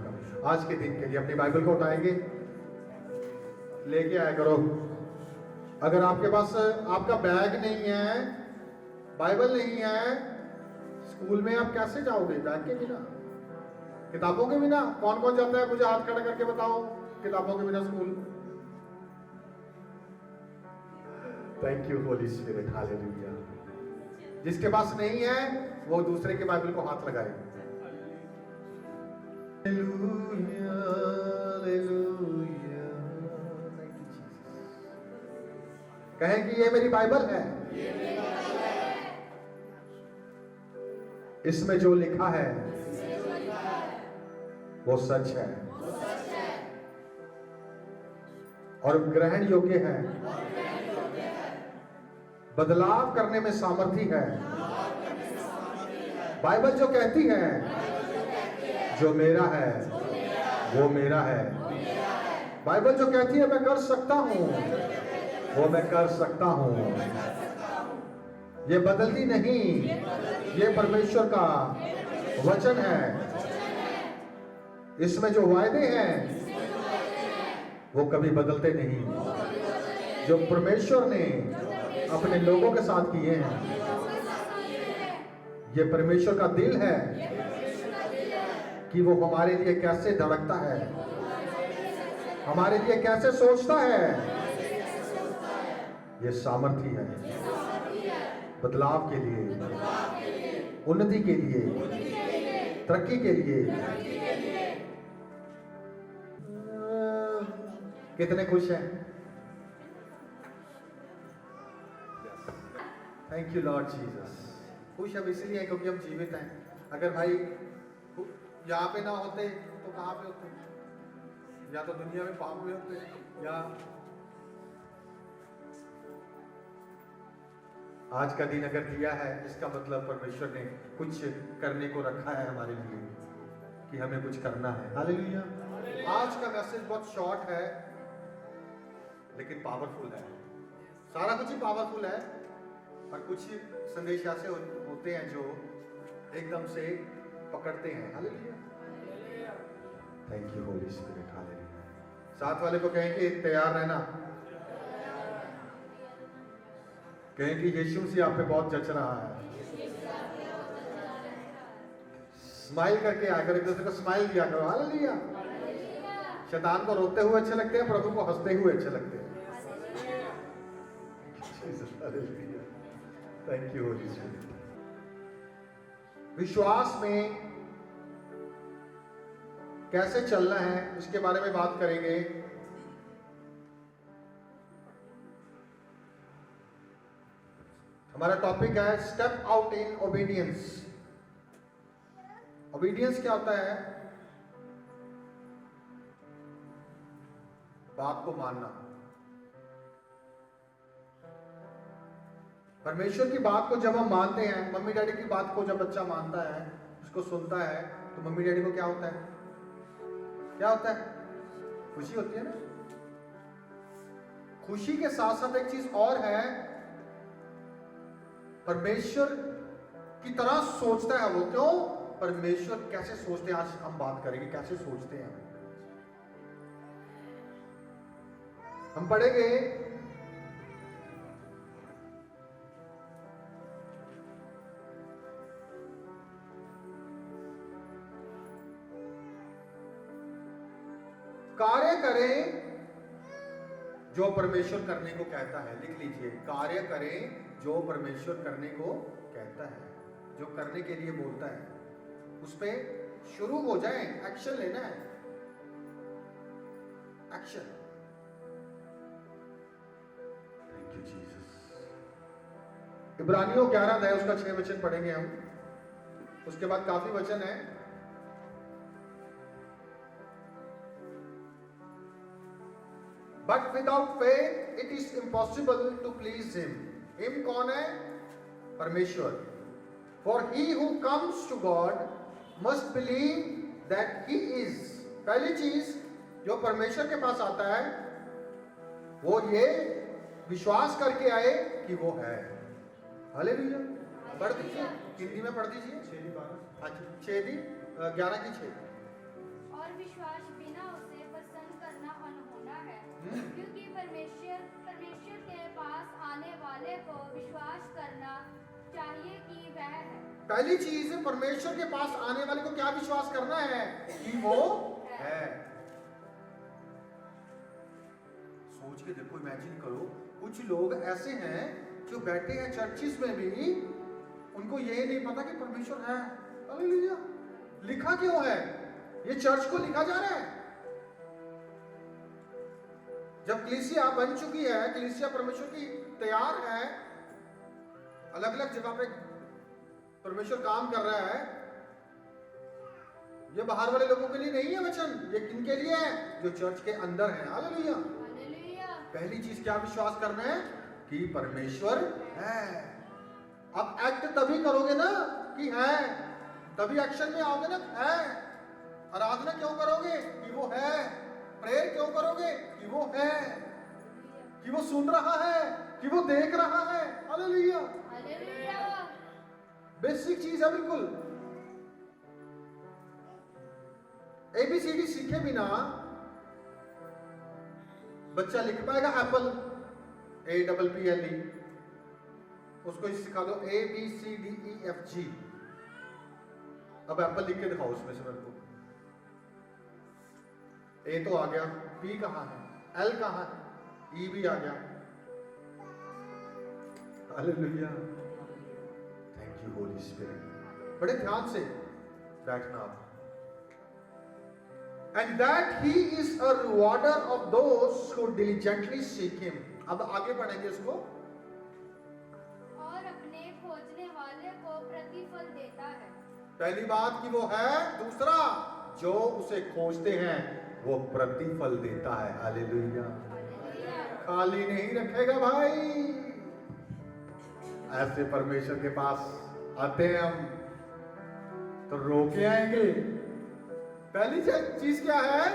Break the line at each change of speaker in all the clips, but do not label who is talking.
करूंगा। आज के दिन के लिए अपनी बाइबल को उठाएंगे, लेके आया करो। अगर आपके पास आपका बैग नहीं है, बाइबल नहीं है, स्कूल में आप कैसे जाओगे? बैग के बिना, किताबों के बिना? कौन कौन जाता है? मुझे हाथ खड़ा करके बताओ, किताबों के बिना school. Thank you Holi spirit, hallelujah. जिसके पास नहीं है वो दूसरे के बाइबल को हाथ लगाए। Hallelujah, hallelujah. कहें कि ये मेरी बाइबल है, इसमें जो लिखा है वो सच है और ग्रहण योग्य है, बदलाव करने में सामर्थ्य है। बाइबल जो कहती है जो मेरा है वो मेरा है। बाइबल जो कहती है मैं कर सकता हूं वो मैं कर सकता हूं। ये बदलती नहीं, ये परमेश्वर का वचन है। इसमें जो वायदे हैं वो कभी बदलते नहीं, जो परमेश्वर ने अपने लोगों के साथ किए हैं। ये परमेश्वर का दिल है कि वो हमारे लिए कैसे धड़कता है, हमारे लिए कैसे सोचता है। ये सामर्थ्य है बदलाव के लिए, उन्नति के लिए, तरक्की के लिए। कितने खुश हैं? Thank you Lord Jesus. खुश हम इसलिए क्योंकि हम जीवित हैं। अगर भाई यहाँ पे ना होते तो कहाँ पे होते? या तो दुनिया में पाप में होते, या आज का दिन अगर दिया है इसका मतलब परमेश्वर ने कुछ करने को रखा है हमारे लिए, कि हमें कुछ करना है। हालेलुया। आज का मैसेज बहुत शॉर्ट है लेकिन पावरफुल है। सारा कुछ ही पावरफुल है, पर कुछ संदेश ऐसे होते हैं जो एकदम से पकड़ते हैं। Hallelujah. Thank you Holi spirit, hallelujah. साथ वाले को कहें कि तैयार रहना, कहें कि यीशु मसीह आप पे बहुत जच रहा है। स्माइल करके आया करो, एक दूसरे को स्माइल दिया करो। हालेलुया। शैतान को रोते हुए अच्छे लगते हैं, प्रभु को हंसते हुए अच्छे लगते हैं। Thank you Holi spirit. विश्वास में कैसे चलना है इसके बारे में बात करेंगे। हमारा टॉपिक है step out in obedience. Obedience क्या होता है? बात को मानना। परमेश्वर की बात को जब हम मानते हैं, मम्मी डैडी की बात को जब बच्चा मानता है, उसको सुनता है, तो मम्मी डैडी को क्या होता है? क्या होता है? खुशी होती है ना। खुशी के साथ साथ एक चीज और है, परमेश्वर की तरह सोचता है वो। क्यों? परमेश्वर कैसे सोचते हैं, आज हम बात करेंगे कैसे सोचते हैं। हम पढ़ेंगे कार्य करें जो परमेश्वर करने को कहता है। लिख लीजिए, कार्य करें जो परमेश्वर करने को कहता है। जो करने के लिए बोलता है उस पे शुरू हो जाए, एक्शन लेना है। एक्शन। Thank you Jesus. इब्रानियों 11 अध्याय उसका 6 वचन पढ़ेंगे हम। उसके बाद काफी वचन है। But without faith it is impossible to please him. Him कौन है? परमेश्वर। For he who comes to God must believe that he is. पहली चीज जो परमेश्वर के पास आता है वो ये विश्वास करके आए कि वो है। हालेलुया। पढ़ दीजिए, हिंदी में पढ़ दीजिए। 6 11 की 6।
और विश्वास बिना उसे पसंद करना अनहोना है, क्योंकि परमेश्वर के पास आने वाले को विश्वास करना चाहिए कि वह है।
पहली चीज परमेश्वर के पास आने वाले को क्या विश्वास करना है कि वो है। सोच के देखो, इमेजिन करो, कुछ लोग ऐसे हैं जो बैठे हैं चर्चिस में भी, उनको ये नहीं पता कि परमेश्वर है। हालेलुया। लिखा क्यों है? ये चर्च को लिखा जा रहा है। जब कलीसिया बन चुकी है, कलीसिया परमेश्वर की तैयार है, अलग अलग जगह पे परमेश्वर काम कर रहा है, ये बाहर वाले लोगों के लिए नहीं है वचन, ये किनके लिए है? जो चर्च के अंदर है। हालेलुया। पहली चीज क्या विश्वास करना है? कि परमेश्वर है। अब एक्ट तभी करोगे ना कि है, तभी एक्शन में आओगे ना, है। आराधना क्यों करोगे? कि वो है। प्रेयर क्यों करोगे? कि वो है, कि वो सुन रहा है, कि वो देख रहा है। हालेलुया। बेसिक चीज है बिल्कुल। ABCD सीखे बिना बच्चा लिख पाएगा एप्पल? APPLE, उसको सिखा दो ABCDEFG। अब एप्पल लिख के दिखाओ उसमें से मेरे को। A तो आ गया, P कहाँ है, L कहाँ है, E भी आ गया। Hallelujah. Thank you Holi spirit. बड़े ध्यान से बैठना आप। And that he is a rewarder of those who diligently seek him. अब आगे पढ़ेंगे इसको।
और अपने खोजने वाले को प्रतिफल देता है।
पहली बात कि वो है, दूसरा जो उसे खोजते हैं वो प्रतिफल देता है। हालेलुया। खाली नहीं रखेगा भाई। ऐसे परमेश्वर के पास आते हैं हम तो रोके आएंगे। पहली चीज क्या है?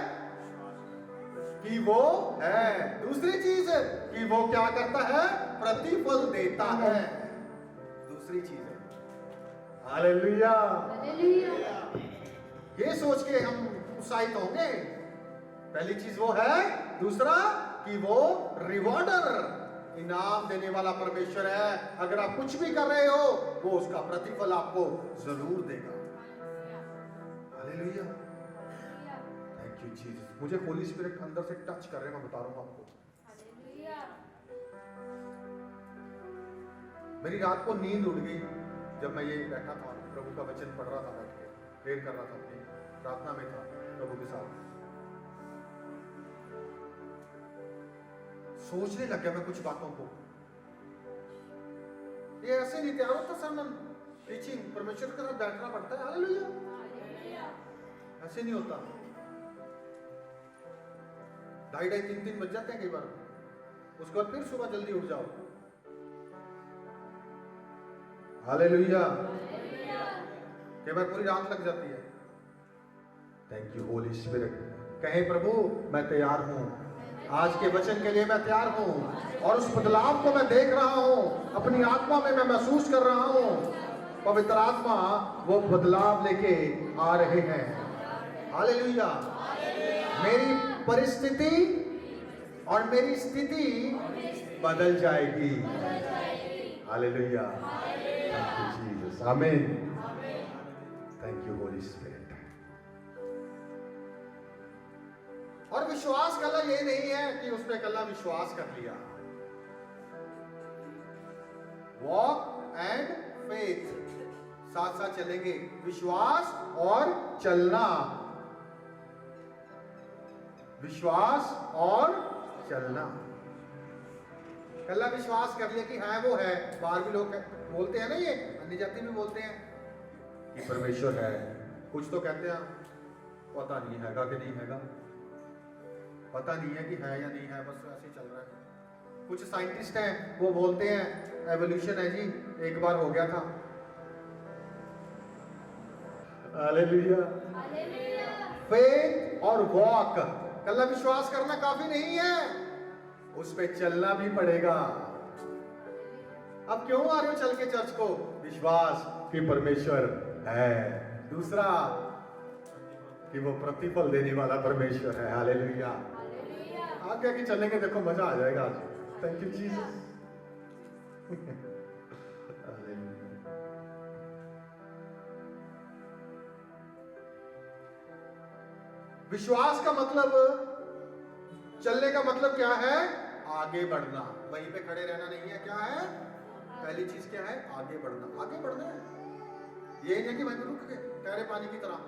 कि वो है। दूसरी चीज कि वो क्या करता है? प्रतिफल देता है। दूसरी चीज है। हालेलुया। ये सोच के हम उत्साहित होंगे। पहली चीज वो है, दूसरा कि वो रिवॉर्डर, इनाम देने वाला परमेश्वर है। अगर आप कुछ भी कर रहे हो, वो उसका प्रतिफल आपको जरूर देगा। हालेलुया। मुझे होली स्पिरिट अंदर से टच कर रहे हैं, मैं बता रहा हूं आपको। मेरी रात को नींद उड़ गई जब मैं ये बैठा था, प्रभु का वचन पढ़ रहा था, बैठ के प्रेयर कर रहा था, अपनी प्रार्थना में था प्रभु के साथ। सोचने लग गया मैं कुछ बातों को। ये ऐसे नहीं तैयार होता सरमन, टीचिंग, परमेश्वर के साथ बैठना पड़ता है। हालेलुया। ऐसे नहीं होता। 2:30 3 बज जाते हैं कई बार। उसके बाद फिर सुबह जल्दी उठ जाओ। हालेलुया। कई बार पूरी रात लग जाती है। Thank you Holi spirit. कहें प्रभु मैं तैयार हूं, आज के वचन के लिए मैं तैयार हूं, और उस बदलाव को मैं देख रहा हूं, अपनी आत्मा में मैं महसूस कर रहा हूं। पवित्र आत्मा वो बदलाव लेके आ रहे हैं। हालेलुया। मेरी परिस्थिति और मेरी स्थिति बदल जाएगी। हालेलुया। Thank you Jesus. आमीन। Thank you Holi spirit. और विश्वास कला ये नहीं है कि उसने कला विश्वास कर लिया। वॉक एंड फेथ साथ साथ चलेंगे, विश्वास और चलना। विश्वास और चलना। कल्ला विश्वास कर लिया कि है वो है। बाहर भी लोग बोलते हैं ना, ये अन्य जाति में बोलते हैं कि परमेश्वर है। कुछ तो कहते हैं पता नहीं हैगा कि नहीं हैगा, पता नहीं है कि है या नहीं है, बस ऐसे चल रहा है। कुछ साइंटिस्ट हैं वो बोलते हैं एवोल्यूशन है जी, एक बार हो गया था। हालेलुया। फेथ और वॉक, कल्ला विश्वास करना काफी नहीं है, उस पे चलना भी पड़ेगा। अब क्यों आ रहे हो चल के चर्च को? विश्वास कि परमेश्वर है। दूसरा कि वो प्रतिफल देने वाला परमेश्वर है। हालेलुया। आगे आगे चलेंगे, देखो मजा आ जाएगा आज। Thank you Jesus. विश्वास का मतलब, चलने का मतलब क्या है? आगे बढ़ना, वहीं पे खड़े रहना नहीं है। क्या है? पहली चीज क्या है? आगे बढ़ना। आगे बढ़ना है, ये नहीं कि वहीं पे रुक गए ठहरे पानी की तरह।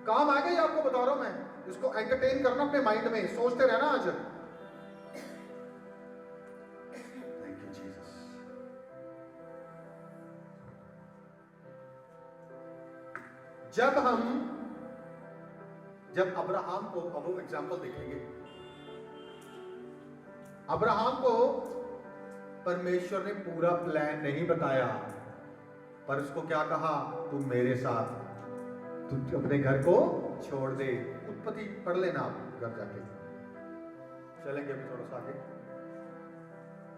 काम आ गई, आपको बता रहा हूं मैं। इसको एंटरटेन करना अपने माइंड में, सोचते रहना आज। Thank you Jesus. जब अब्राहम को, अब वो एग्जाम्पल देखेंगे, अब्राहम को परमेश्वर ने पूरा प्लान नहीं बताया, पर उसको क्या कहा? तू मेरे साथ, तू अपने घर को छोड़ दे। उत्पत्ति पढ़ लेना आप घर जाके, चलेंगे अभी थोड़ा सा आगे।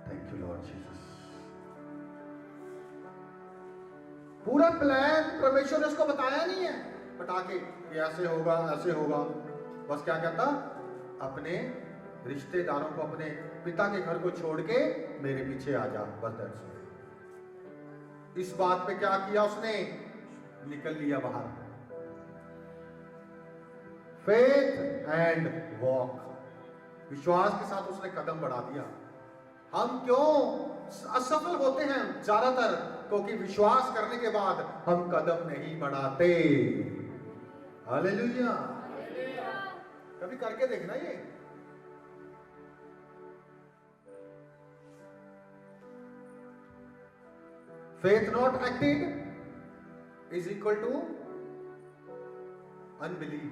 Thank you Lord Jesus. पूरा प्लान परमेश्वर ने उसको बताया नहीं है बता के कि ऐसे होगा ऐसे होगा। बस क्या कहता? अपने रिश्तेदारों को, अपने पिता के घर को छोड़ के मेरे पीछे आ जा। बस दैट्स ऑल। इस बात पे क्या किया उसने? निकल लिया बाहर। फेथ एंड वॉक, विश्वास के साथ उसने कदम बढ़ा दिया। हम क्यों असफल होते हैं? ज्यादातर क्योंकि विश्वास करने के बाद हम कदम नहीं बढ़ाते। हालेलुया। कभी करके देखना ये। Faith not acted is equal to unbelief,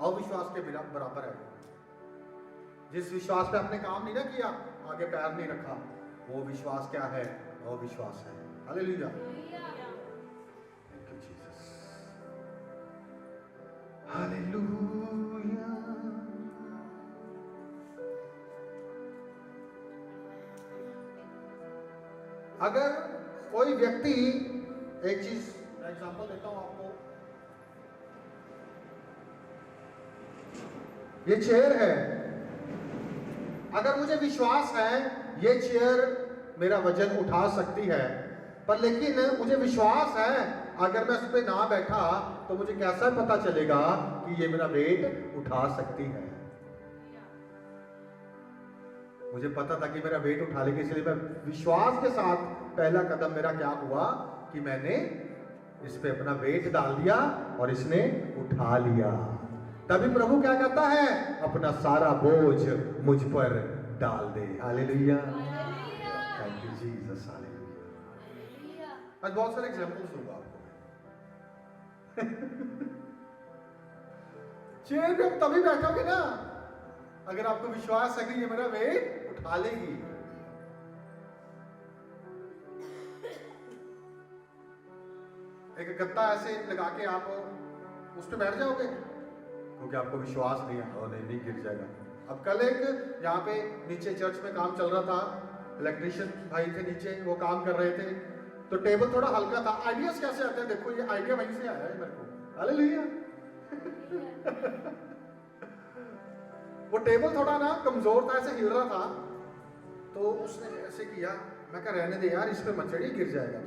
अविश्वास के बराबर है। जिस विश्वास पे आपने काम नहीं ना किया, आगे पैर नहीं रखा, वो विश्वास क्या है? अविश्वास है। हालेलुया। Thank you Jesus. हालेलुया। अगर कोई व्यक्ति, एक चीज एग्जांपल देता हूं आपको, ये चेयर है। अगर मुझे विश्वास है ये चेयर मेरा वजन उठा सकती है, पर लेकिन मुझे विश्वास है अगर मैं उस पर ना बैठा तो मुझे कैसा पता चलेगा कि ये मेरा वेट उठा सकती है? मुझे पता था कि मेरा वेट उठा लेगी, इसलिए मैं विश्वास के साथ पहला कदम मेरा क्या हुआ कि मैंने इस पे अपना वेट डाल दिया और इसने उठा लिया। तभी प्रभु क्या कहता है? अपना सारा बोझ मुझ पर डाल दे। हालेलुया। Thank you Jesus. हालेलुया। आज बहुत सारे एग्जांपल्स दूंगा आपको। चेयर पे आप तभी बैठोगे ना अगर आपको विश्वास है कि ये मेरा वेट उठा लेगी। एक गत्ता ऐसे लगा के आप उस पर बैठ जाओगे क्योंकि आपको विश्वास नहीं है और नहीं गिर जाएगा। अब कल एक यहाँ पे नीचे चर्च में काम चल रहा था, इलेक्ट्रिशियन भाई थे नीचे, वो काम कर रहे थे, तो टेबल थोड़ा हल्का था। आइडियाज कैसे आते हैं? देखो ये आइडिया वहीं से आया है मेरे को। हालेलुया। वो टेबल थोड़ा ना कमजोर था, ऐसे हिल रहा था, तो उसने ऐसे किया। मैं कहा रहने दे यार, इस पे मत चढ़िए, गिर जाएगा।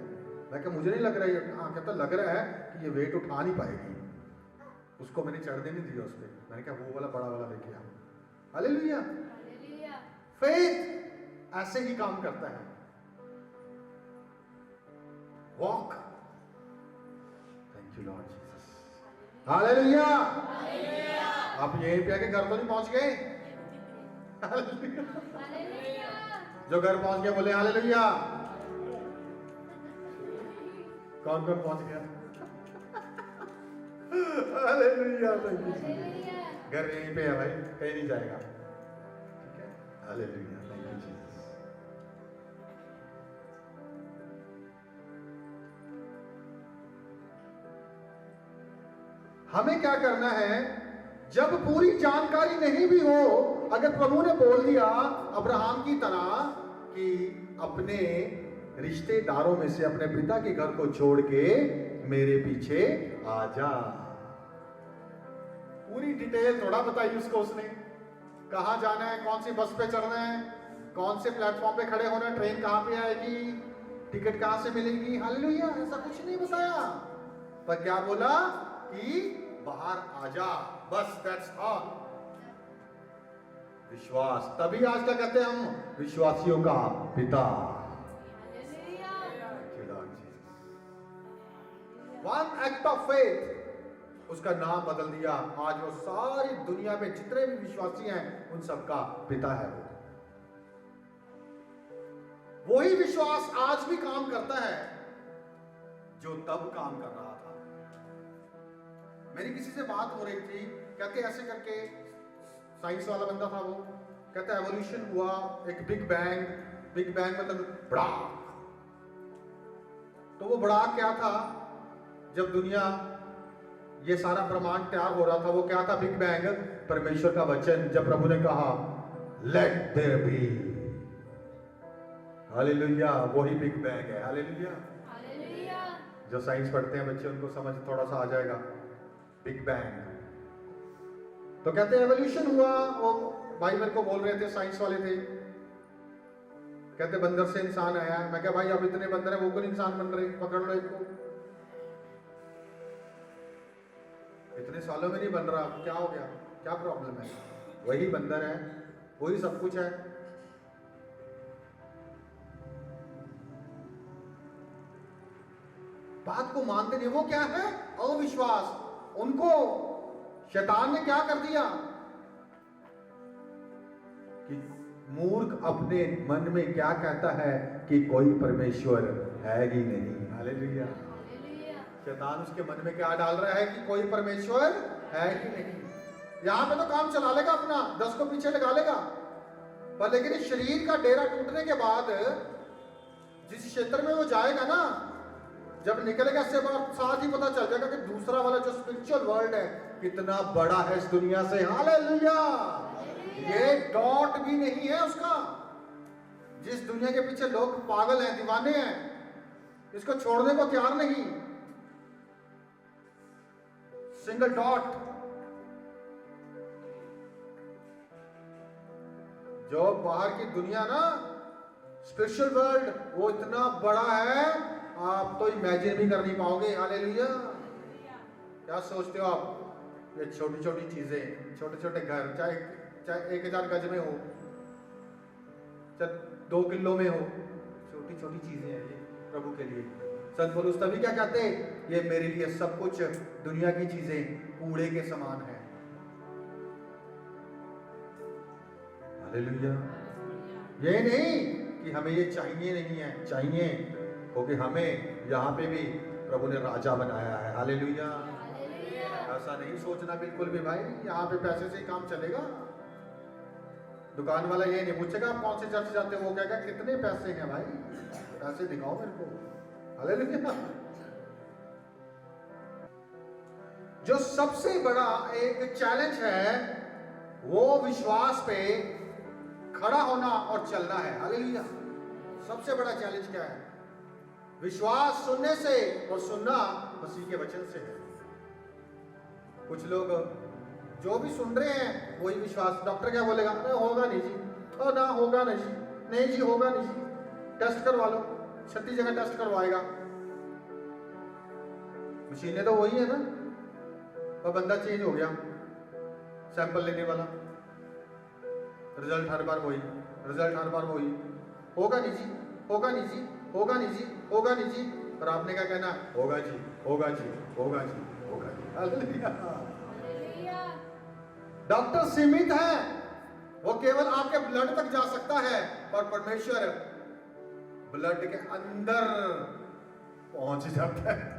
मैं कहा मुझे नहीं लग रहा है। हाँ कहता लग रहा है कि ये वेट उठा नहीं पाएगी। उसको मैंने चढ़ने नहीं दिया उस पे। मैंने कहा वो वाला बड़ा वाला लेके आओ। हालेलुया। फेथ ऐसे ही काम करता है। Walk. Thank you Lord Jesus. Hallelujah. आप यहीं पे आके घर तो नहीं पहुंच गए? जो घर पहुंच गया बोले हालेलुया। कौन कौन पहुंच गया? हालेलुया। घर यहीं पे है भाई, कहीं नहीं जाएगा। ठीक है। हालेलुया। Thank you Jesus. हमें क्या करना है? जब पूरी जानकारी नहीं भी हो, अगर प्रभु ने बोल दिया अब्राहम की तरह कि अपने रिश्तेदारों में से अपने पिता के घर को छोड़ के मेरे पीछे आ जा। पूरी डिटेल थोड़ा बताई उसको उसने, कहां जाना है, कौन सी बस पे चढ़ना है, कौन से प्लेटफॉर्म पे खड़े होना है, ट्रेन कहां पे आएगी, टिकट कहां से मिलेगी। हालेलुया, ऐसा कुछ नहीं बताया, पर क्या बोला कि बाहर आ जा, बस, दैट्स ऑल। विश्वास, तभी आज क्या कहते हैं हम, विश्वासियों का पिता। वन एक्ट ऑफ फेथ, उसका नाम बदल दिया। आज वो सारी दुनिया में जितने भी विश्वासी हैं उन सबका पिता है वो। वही विश्वास आज भी काम करता है जो तब काम कर रहा था। मेरी किसी से बात हो रही थी, कहते ऐसे करके, साइंस वाला बंदा था वो, कहता एवोल्यूशन हुआ, एक बिग बैंग मतलब बड़ाक। तो वो बड़ाक क्या था, जब दुनिया ये सारा ब्रह्मांड तैयार हो रहा था, वो क्या था, बिग बैंग, परमेश्वर का वचन। जब प्रभु ने कहा लेट देयर बी, हालेलुया, वही बिग बैंग है। हालेलुया, जो साइंस पढ़ते हैं बच्चे उनको समझ थोड़ा सा आ जाएगा, बिग बैंग। तो कहते हैं एवोल्यूशन हुआ। वो भाई मेरे को बोल रहे थे, साइंस वाले थे, कहते बंदर से इंसान आया। मैं क्या भाई, अब इतने बंदर है, वो कौन इंसान बन रहे, पकड़ लो इसको। इतने सालों में नहीं बन रहा, क्या हो गया, क्या प्रॉब्लम है, वही बंदर है, वही सब कुछ है। बात को मानते नहीं, वो क्या है, अविश्वास। उनको शैतान ने क्या कर दिया कि मूर्ख अपने मन में क्या कहता है कि कोई परमेश्वर है ही नहीं। हालेलुया, शैतान उसके मन में क्या डाल रहा है कि कोई परमेश्वर है ही नहीं। यहां पे तो काम चला लेगा अपना, 10 को पीछे लगा लेगा, पर लेकिन इस शरीर का डेरा टूटने के बाद जिस क्षेत्र में वो जाएगा ना, जब निकलेगा इससे बाहर, साथ ही पता चल जाएगा कि दूसरा वाला जो स्पिरिचुअल वर्ल्ड है कितना बड़ा है इस दुनिया से। हालेलुया, ये डॉट भी नहीं है उसका। जिस दुनिया के पीछे लोग पागल हैं, दीवाने हैं, इसको छोड़ने को तैयार नहीं, सिंगल डॉट। जो बाहर की दुनिया ना, स्पिरिचुअल वर्ल्ड, वो इतना बड़ा है आप तो इमेजिन भी कर नहीं पाओगे। हालेलुया, क्या सोचते हो आप, ये छोटी छोटी चीजें, छोटे छोटे घर, चाहे 1000 गज में हो, चाहे 2 किलो में हो, छोटी छोटी चीजें हैं ये प्रभु के लिए। संत पौलुस तभी क्या कहते, ये मेरे लिए सब कुछ, दुनिया की चीजें कूड़े के समान है। हालेलुया, ये नहीं कि हमें ये चाहिए नहीं है, चाहिए, क्योंकि हमें यहाँ पे भी प्रभु ने राजा बनाया है। हालेलुया, ऐसा नहीं सोचना बिल्कुल भी भाई यहाँ पे पैसे से ही काम चलेगा। दुकान वाला ये नहीं पूछेगा आप कौन से चर्च जाते हो, वो कहेगा कितने पैसे हैं भाई, पैसे दिखाओ मेरे को। हालेलुया, जो सबसे बड़ा एक चैलेंज है वो विश्वास पे खड़ा होना और चलना है। हालेलुया, सबसे बड़ा चैलेंज क्या है, विश्वास सुनने से, और सुनना मसीह के वचन से है। कुछ लोग जो भी सुन रहे हैं वही विश्वास, डॉक्टर क्या बोलेगा, नहीं होगा नहीं जी, तो ना होगा नहीं जी, नहीं जी होगा नहीं जी, टेस्ट करवा लो, 36 जगह टेस्ट करवाएगा। मशीनें तो वही है ना, और बंदा चेंज हो गया, सैंपल लेने वाला, रिजल्ट हर बार वही, रिजल्ट हर बार वही, होगा नहीं जी, होगा नहीं जी, होगा नहीं जी, होगा नहीं जी, और आपने क्या कहना, होगा जी, होगा जी, होगा जी, होगा जी। हालेलुया, डॉक्टर सीमित है, वो केवल आपके ब्लड तक जा सकता है, और परमेश्वर ब्लड के अंदर पहुंच जाता है,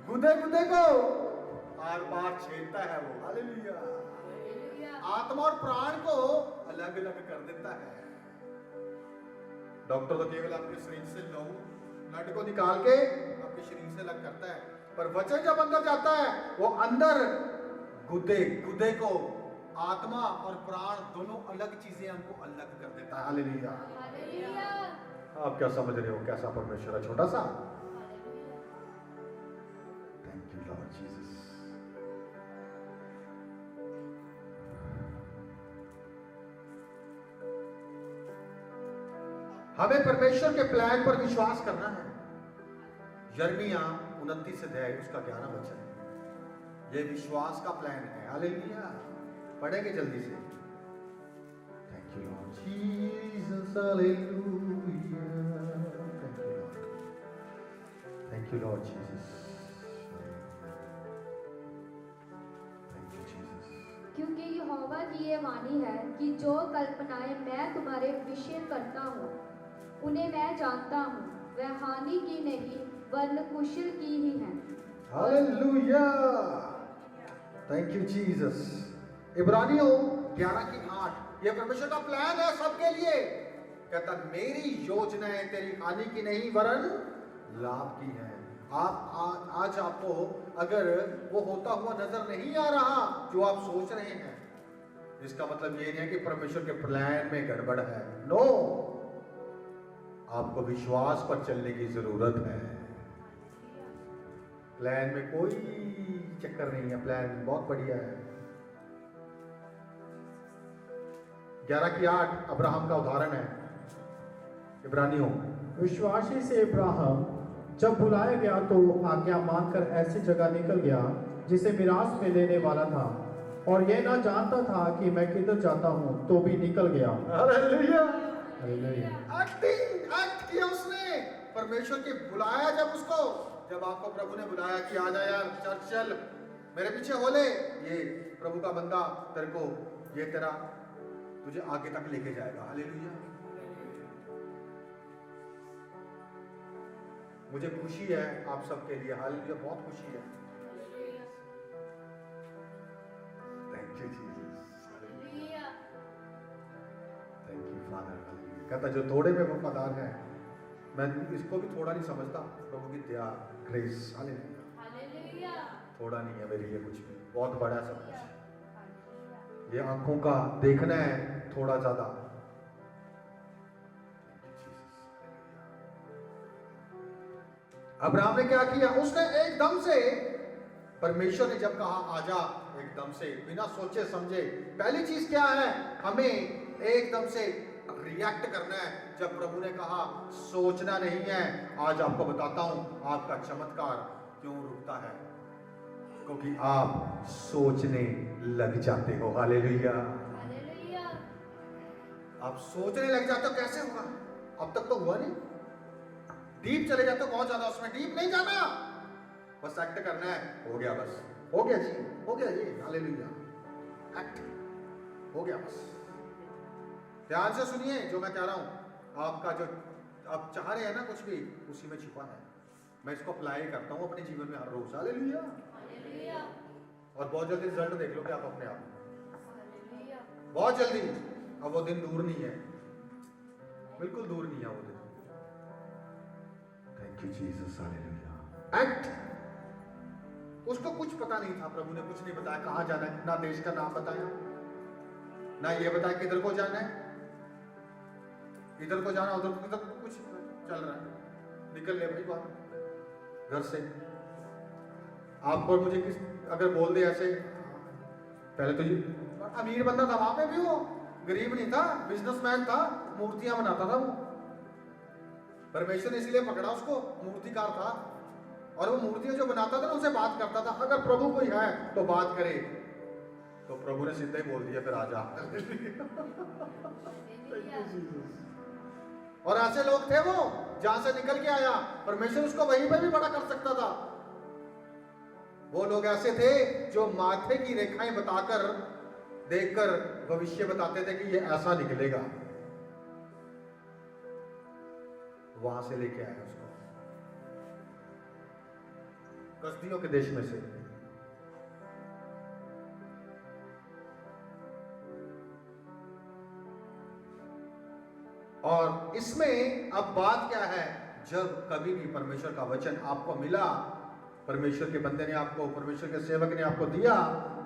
गुदे गुदे को आर पार छेदता है वो। हालेलुया, आत्मा और प्राण को अलग अलग कर देता है। डॉक्टर तो केवल आपके शरीर से लहू ब्लड को निकाल के आपके शरीर से अलग करता है, पर वचन जब अंदर जाता है वो अंदर गुदे गुदे को आत्मा और प्राण दोनों अलग चीजें हमको अलग कर देता है। हालेलुया।
हालेलुया।
आप क्या समझ रहे हो कैसा परमेश्वर है? छोटा सा।
Hallelujah.
Thank you Lord Jesus. हमें परमेश्वर के प्लान पर विश्वास करना है। यिर्मयाह 29 अध्याय उसका 11 वचन, ये विश्वास का प्लान है। हालेलुया। पढ़ेंगे जल्दी से। Thank you Lord Jesus. Hallelujah. Thank you Lord. Thank you Lord Jesus. Thank you Jesus.
क्योंकि यहोवा की ये वाणी है कि जो कल्पनाएं मैं तुम्हारे विषय करता हूँ उन्हें मैं जानता हूँ, वह हानि की नहीं वरन कुशल की ही है।
हालेलुया। Thank you Jesus. इब्रानियों 11:8, ये परमेश्वर का प्लान है सबके लिए। कहता मेरी योजनाएं तेरी हानि की नहीं वरन लाभ की है। आज आपको अगर वो होता हुआ नजर नहीं आ रहा जो आप सोच रहे हैं, इसका मतलब ये नहीं है कि परमेश्वर के प्लान में गड़बड़ है। नो, आपको विश्वास पर चलने की जरूरत है। प्लान में कोई चक्कर नहीं है, प्लान बहुत बढ़िया है। 11:8 अब्राहम का उदाहरण है। इब्रानियों,
विश्वासी से इब्राहिम जब बुलाया गया तो आज्ञा मानकर ऐसी जगह निकल गया जिसे मिरास में लेने वाला था, और यह ना जानता था कि मैं किधर जाता हूँ, तो भी निकल गया।
हालेलुया।
हालेलुया।
एक्ट किया उसने। परमेश्वर के बुलाया जब आपको प्रभु ने बुलाया कि आ जा यार, चर्च चल, मेरे पीछे हो ले, ये प्रभु का बंदा तेरे को ये तेरा तुझे आगे तक लेके जाएगा। हालेलुया। मुझे खुशी है आप सबके लिए। हालेलुया, बहुत खुशी है। Thank you Jesus.
Hallelujah.
Thank you father. Hallelujah. कहता जो थोड़े में वफादार है, मैं इसको भी थोड़ा नहीं समझता। प्रभु की दया, ग्रेस। हालेलुया।
हालेलुया।
थोड़ा नहीं है मेरे लिए कुछ भी, बहुत बड़ा सब कुछ।
हालेलुया।
ये आंखों का देखना है थोड़ा ज्यादा। अब्राहम ने क्या किया? उसने एकदम से, परमेश्वर ने जब कहा आजा, एकदम से बिना सोचे समझे। पहली चीज क्या है? हमें एकदम से रिएक्ट करना है। जब प्रभु ने कहा सोचना नहीं है, आज आपको बताता हूं आपका चमत्कार क्यों रुकता है, क्योंकि आप सोचने लग जाते हो। हालेलुया।
हालेलुया।
आप सोचने लग जाते हो। कैसे हुआ? अब तक तो हुआ नहीं। डीप चले जाते हो बहुत ज्यादा, उसमें डीप नहीं जाना, बस एक्ट करना है। हो गया, बस हो गया जी, हो गया जी। हालेलुया। एक्ट हो गया बस। ध्यान से सुनिए जो मैं कह रहा हूं। आपका जो आप चाह रहे हैं ना कुछ भी, उसी में छुपा है। मैं इसको अप्लाई करता हूं अपने जीवन में हर रोज। हालेलुया।
हालेलुया।
और बहुत जल्दी रिजल्ट देख लोगे आप अपने आप,
हालेलुया।
बहुत जल्दी। अब वो दिन दूर नहीं है, बिल्कुल दूर नहीं है वो दिन। Thank you Jesus. Hallelujah. Act. उसको कुछ पता नहीं था, प्रभु ने कुछ नहीं बताया कहां जाना है, ना देश का नाम बताया, ना ये बताया किधर को जाना है, इधर को जाना उधर को, कुछ चल रहा है। निकल ले भाई बाहर घर से। आपको मुझे किस अगर बोल दे ऐसे, पहले तो ये अमीर बंदा था, वहां पे भी वो गरीब नहीं था, बिजनेसमैन था, मूर्तियां बनाता था वो। परमेश्वर ने इसलिए पकड़ा उसको, मूर्तिकार था, और वो मूर्तियां जो बनाता था ना उनसे बात करता था। अगर प्रभु कोई है तो बात करे, तो प्रभु ने सीधे ही बोल दिया फिर आजा। और ऐसे लोग थे वो, जहां से निकल के आया, परमेश्वर उसको वहीं पे भी बड़ा कर सकता था। वो लोग ऐसे थे जो माथे की रेखाएं बताकर, देखकर भविष्य बताते थे कि ये ऐसा निकलेगा। वहां से लेके आया उसको कसदियों के देश में से। और इसमें अब बात क्या है? जब कभी भी परमेश्वर का वचन आपको मिला, परमेश्वर के बंदे ने आपको, परमेश्वर के सेवक ने आपको दिया,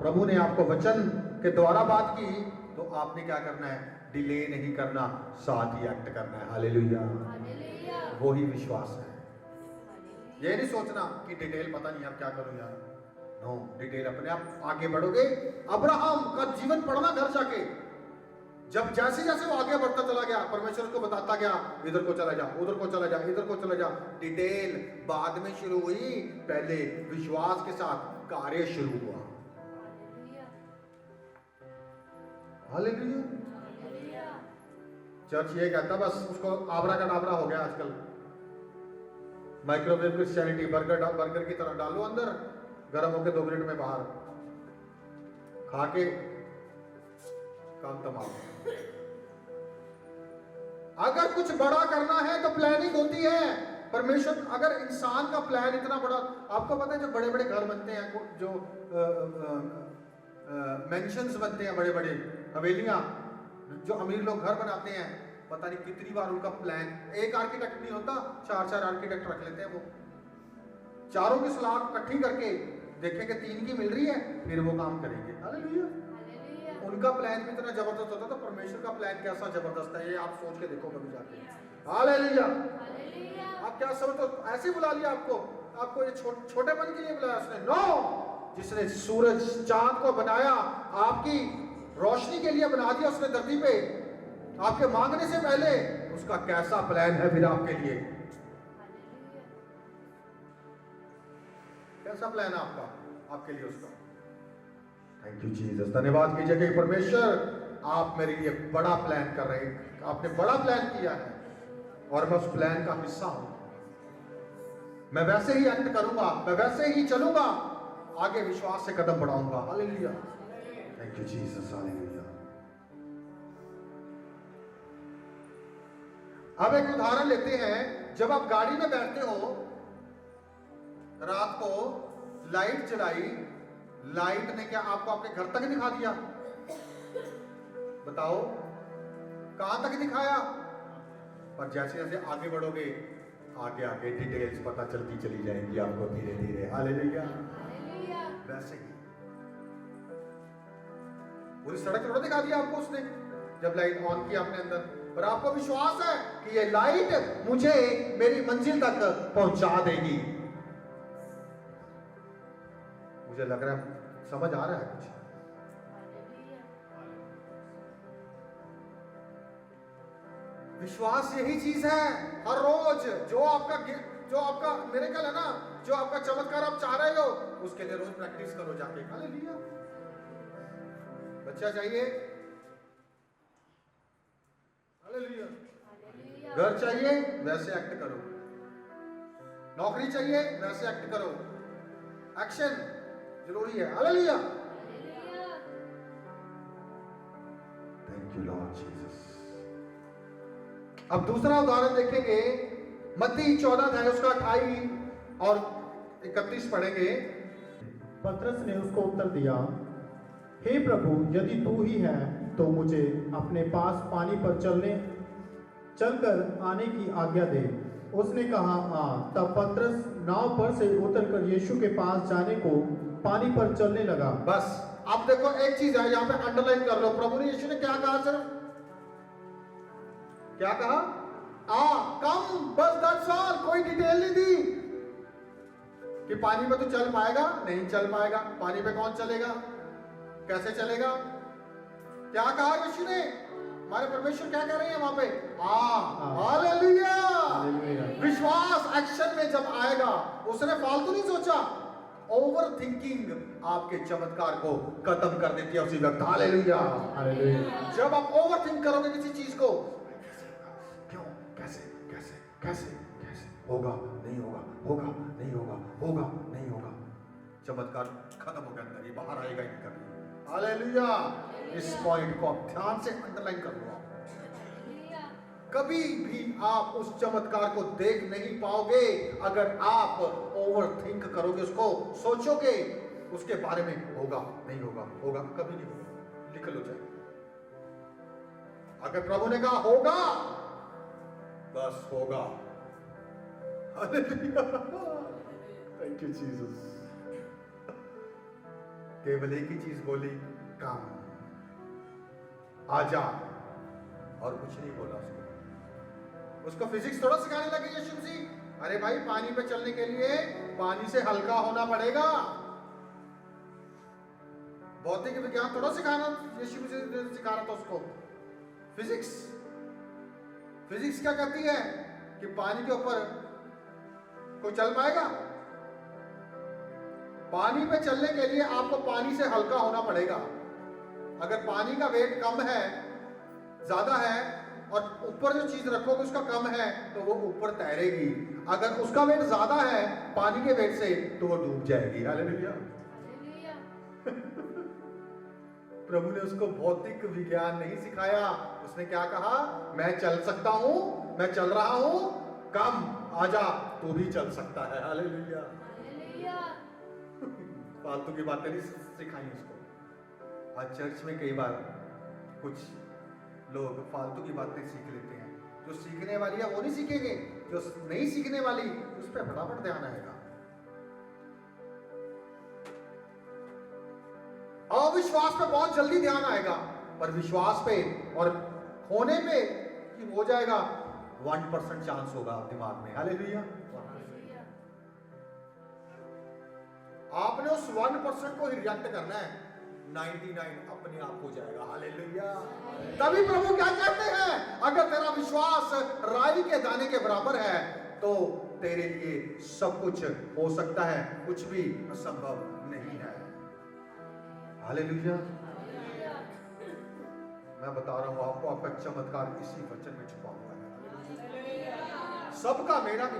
प्रभु ने आपको वचन कि दोबारा बात की तो आपने क्या करना है, डिले नहीं करना, साथ ही एक्ट करना है। हालेलुया,
हालेलुया,
वो ही विश्वास है। ये नहीं सोचना कि डिटेल पता नहीं अब क्या करूं यार, नो, डिटेल अपने आप आगे बढ़ोगे। अब्राहम का जीवन पढ़ना घर जाके, जब जैसे जैसे वो आगे बढ़ता चला गया, परमेश्वर को बताता गया, इधर को चला जा, उधर को चला जा, इधर को चला जा। डिटेल बाद में शुरू हुई, पहले विश्वास के साथ कार्य शुरू हुआ। हालेलुया।
हालेलुया,
चर्च ये कहता बस उसको आबरा का डाबरा हो गया आजकल, माइक्रोवेव क्रिश्चियनिटी, बर्गर की तरह डालो अंदर, गर्म होके 2 मिनट में बाहर, खा के काम तमाम। अगर कुछ बड़ा करना है तो प्लानिंग होती है। परमेश्वर, अगर इंसान का प्लान इतना बड़ा, आपको पता है जो बड़े बड़े घर बनते हैं, जो मेंशंस बनते हैं, बड़े बड़े हवेलियां, जो अमीर लोग घर बनाते हैं, पता नहीं कितनी बार उनका प्लान, एक आर्किटेक्ट नहीं होता, 4 आर्किटेक्ट रख लेते हैं। वो चारों की सलाह इकट्ठी करके देखेंगे 3 की मिल रही है, फिर वो काम करेंगे। हालेलुया।
हालेलुया,
उनका प्लान भी इतना जबरदस्त होता था, परमेश्वर का प्लान कैसा जबरदस्त है, ये आप सोच के देखो कभी जाके। हालेलुया।
हालेलुया,
आप क्या समझते हो, ऐसे ही बुला लिया आपको ये छोटेपन के लिए बुलाया उसने? नो, जिसने सूरज चांद को बनाया, आपकी रोशनी के लिए बना दिया उसने धरती पे, आपके मांगने से पहले, उसका कैसा प्लान है फिर आपके लिए,
हालेलुया,
कैसा प्लान है आपके लिए उसका। थैंक यू जीसस, धन्यवाद कीजिए कि परमेश्वर आप मेरे लिए बड़ा प्लान कर रहे हैं, आपने बड़ा प्लान किया है और मैं उस प्लान का हिस्सा हूं। मैं वैसे ही एक्ट करूंगा, मैं वैसे ही चलूंगा, आगे विश्वास से कदम बढ़ाऊंगा। Hallelujah, thank you Jesus, hallelujah. अब एक उदाहरण लेते हैं। जब आप गाड़ी में बैठते हो, रात को लाइट जलाई, लाइट ने क्या आपको आपके घर तक दिखा दिया? बताओ, कहां तक दिखाया? पर जैसे जैसे आगे बढ़ोगे, आगे आगे डिटेल्स पता चलती चली जाएंगी आपको धीरे धीरे। हालेलुया,
हालेलुया,
वैसे ही पूरी सड़क थोड़ा दिखा दिया आपको उसने, जब लाइट ऑन की आपने अंदर, पर आपको विश्वास है कि ये लाइट मुझे मेरी मंजिल तक पहुंचा देगी। मुझे लग रहा है समझ आ रहा है कुछ।
हालेलुया,
विश्वास यही चीज है। हर रोज जो आपका मिरेकल है ना, जो आपका चमत्कार आप चाह रहे हो, उसके लिए रोज प्रैक्टिस करो जाके। हालेलुया। बच्चा चाहिए, हालेलुया।
हालेलुया,
घर चाहिए, वैसे एक्ट करो। नौकरी चाहिए, वैसे एक्ट करो। एक्शन जरूरी है। Hallelujah,
hallelujah,
thank you Lord Jesus. अब दूसरा उदाहरण देखेंगे, मत्ती 14 अध्याय उसका 28 और 31 पढ़ेंगे।
पतरस ने उसको उत्तर दिया, हे प्रभु, यदि तू ही है तो मुझे अपने पास पानी पर चलकर आने की आज्ञा दे। उसने कहा, हाँ। तब पतरस नाव पर से उतरकर यीशु के पास जाने को पानी पर चलने लगा।
बस अब देखो, एक चीज है यहाँ पे अंडरलाइन कर लो। प्रभु ने, यीशु ने क्या कहा? सिर्फ क्या कहा? कम, बस दैट्स ऑल। कोई डिटेल नहीं दी कि पानी में तो चल पाएगा, नहीं चल पाएगा। पानी पे कौन चलेगा, कैसे चलेगा? क्या कहा यीशु ने? हमारे परमेश्वर क्या कह रहे हैं वहां पे? हालेलुया। विश्वास एक्शन में जब आएगा, उसने फालतू नहीं सोचा। ओवर थिंकिंग आपके चमत्कार को खत्म कर देती है उसी वक्त। Hallelujah,
hallelujah.
जब आप ओवर थिंक करोगे किसी चीज को, क्यों, कैसे कैसे कैसे कैसे, होगा नहीं होगा, होगा नहीं होगा, होगा नहीं होगा, चमत्कार खत्म हो गया अंदर, ये बाहर आएगा ही नहीं कभी। हालेलुया। इस पॉइंट को आप ध्यान से अंडरलाइन कर लो।
हालेलुया,
कभी भी आप उस चमत्कार को देख नहीं पाओगे अगर आप ओवर थिंक करोगे, उसको सोचोगे, उसके बारे में, होगा नहीं होगा, होगा कभी नहीं होगा। लिख लो चाहे, अगर प्रभु ने कहा होगा, बस होगा। Hallelujah, thank you Jesus. केवल एक ही चीज बोली, काम। आजा, और कुछ नहीं बोला उसको फिजिक्स थोड़ा सिखाने लगे यीशु मसीह। अरे भाई, पानी पे चलने के लिए पानी से हल्का होना पड़ेगा। भौतिक विज्ञान थोड़ा सिखाना यीशु मसीह सिखा रहा था उसको। फिजिक्स क्या कहती है कि पानी के ऊपर कोई चल पाएगा? पानी पे चलने के लिए आपको पानी से हल्का होना पड़ेगा। अगर पानी का वेट कम है, ज्यादा है, और ऊपर जो चीज रखोगे उसका कम है, तो वो ऊपर तैरेगी। अगर उसका वेट ज्यादा है पानी के वेट से, तो वो डूब जाएगी। हालेलुया। प्रभु ने उसको भौतिक विज्ञान नहीं सिखाया। उसने क्या कहा? मैं चल सकता हूं, मैं चल रहा हूं, कम आजा, तू भी चल सकता है। हालेलुया। फालतू की बातें नहीं सिखाई उसको। आज चर्च में कई बार कुछ लोग फालतू की बातें सीख लेते हैं। जो सीखने वाली है वो नहीं सीखेंगे, जो नहीं सीखने वाली उस पर फटाफट ध्यान आएगा। अविश्वास पे बहुत जल्दी ध्यान आएगा, पर विश्वास पे और होने पे हो जाएगा 1% चांस होगा दिमाग में। हालेलुया। आपने उस 1% को ही रिएक्ट करना है, 99 अपने आप हो जाएगा। हालेलुया। तभी प्रभु क्या कहते हैं? अगर तेरा विश्वास राई के दाने के बराबर है तो तेरे लिए सब कुछ हो सकता है, कुछ भी असंभव नहीं है। हालेलुया। मैं बता रहा हूं आपको, आपका चमत्कार इसी वचन में छुपा हुआ है। सबका, मेरा भी,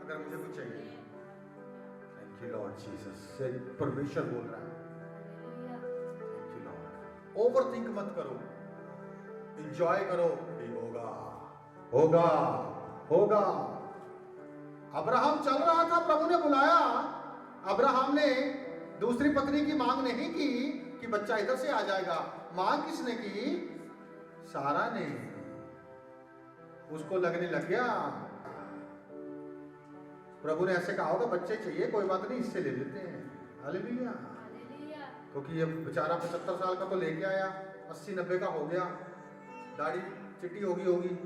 अगर मुझे कुछ चाहिए। Thank you Lord Jesus. परमेश्वर बोल रहा है, thank you Lord. Over think मत करो, एंजॉय करो, भी होगा, होगा, होगा। अब्राहम चल रहा था, प्रभु ने बुलाया। अब्राहम ने दूसरी पत्नी की मांग नहीं की कि बच्चा इधर से आ जाएगा। मांग किसने की? सारा ने। उसको लगने लग गया, प्रभु ने ऐसे कहा होगा बच्चे चाहिए, कोई बात नहीं, इससे ले लेते हैं। हालेलुया। क्योंकि ये बेचारा 75 साल का तो लेके आया, 80-90 का हो गया, दाढ़ी चिट्टी होगी।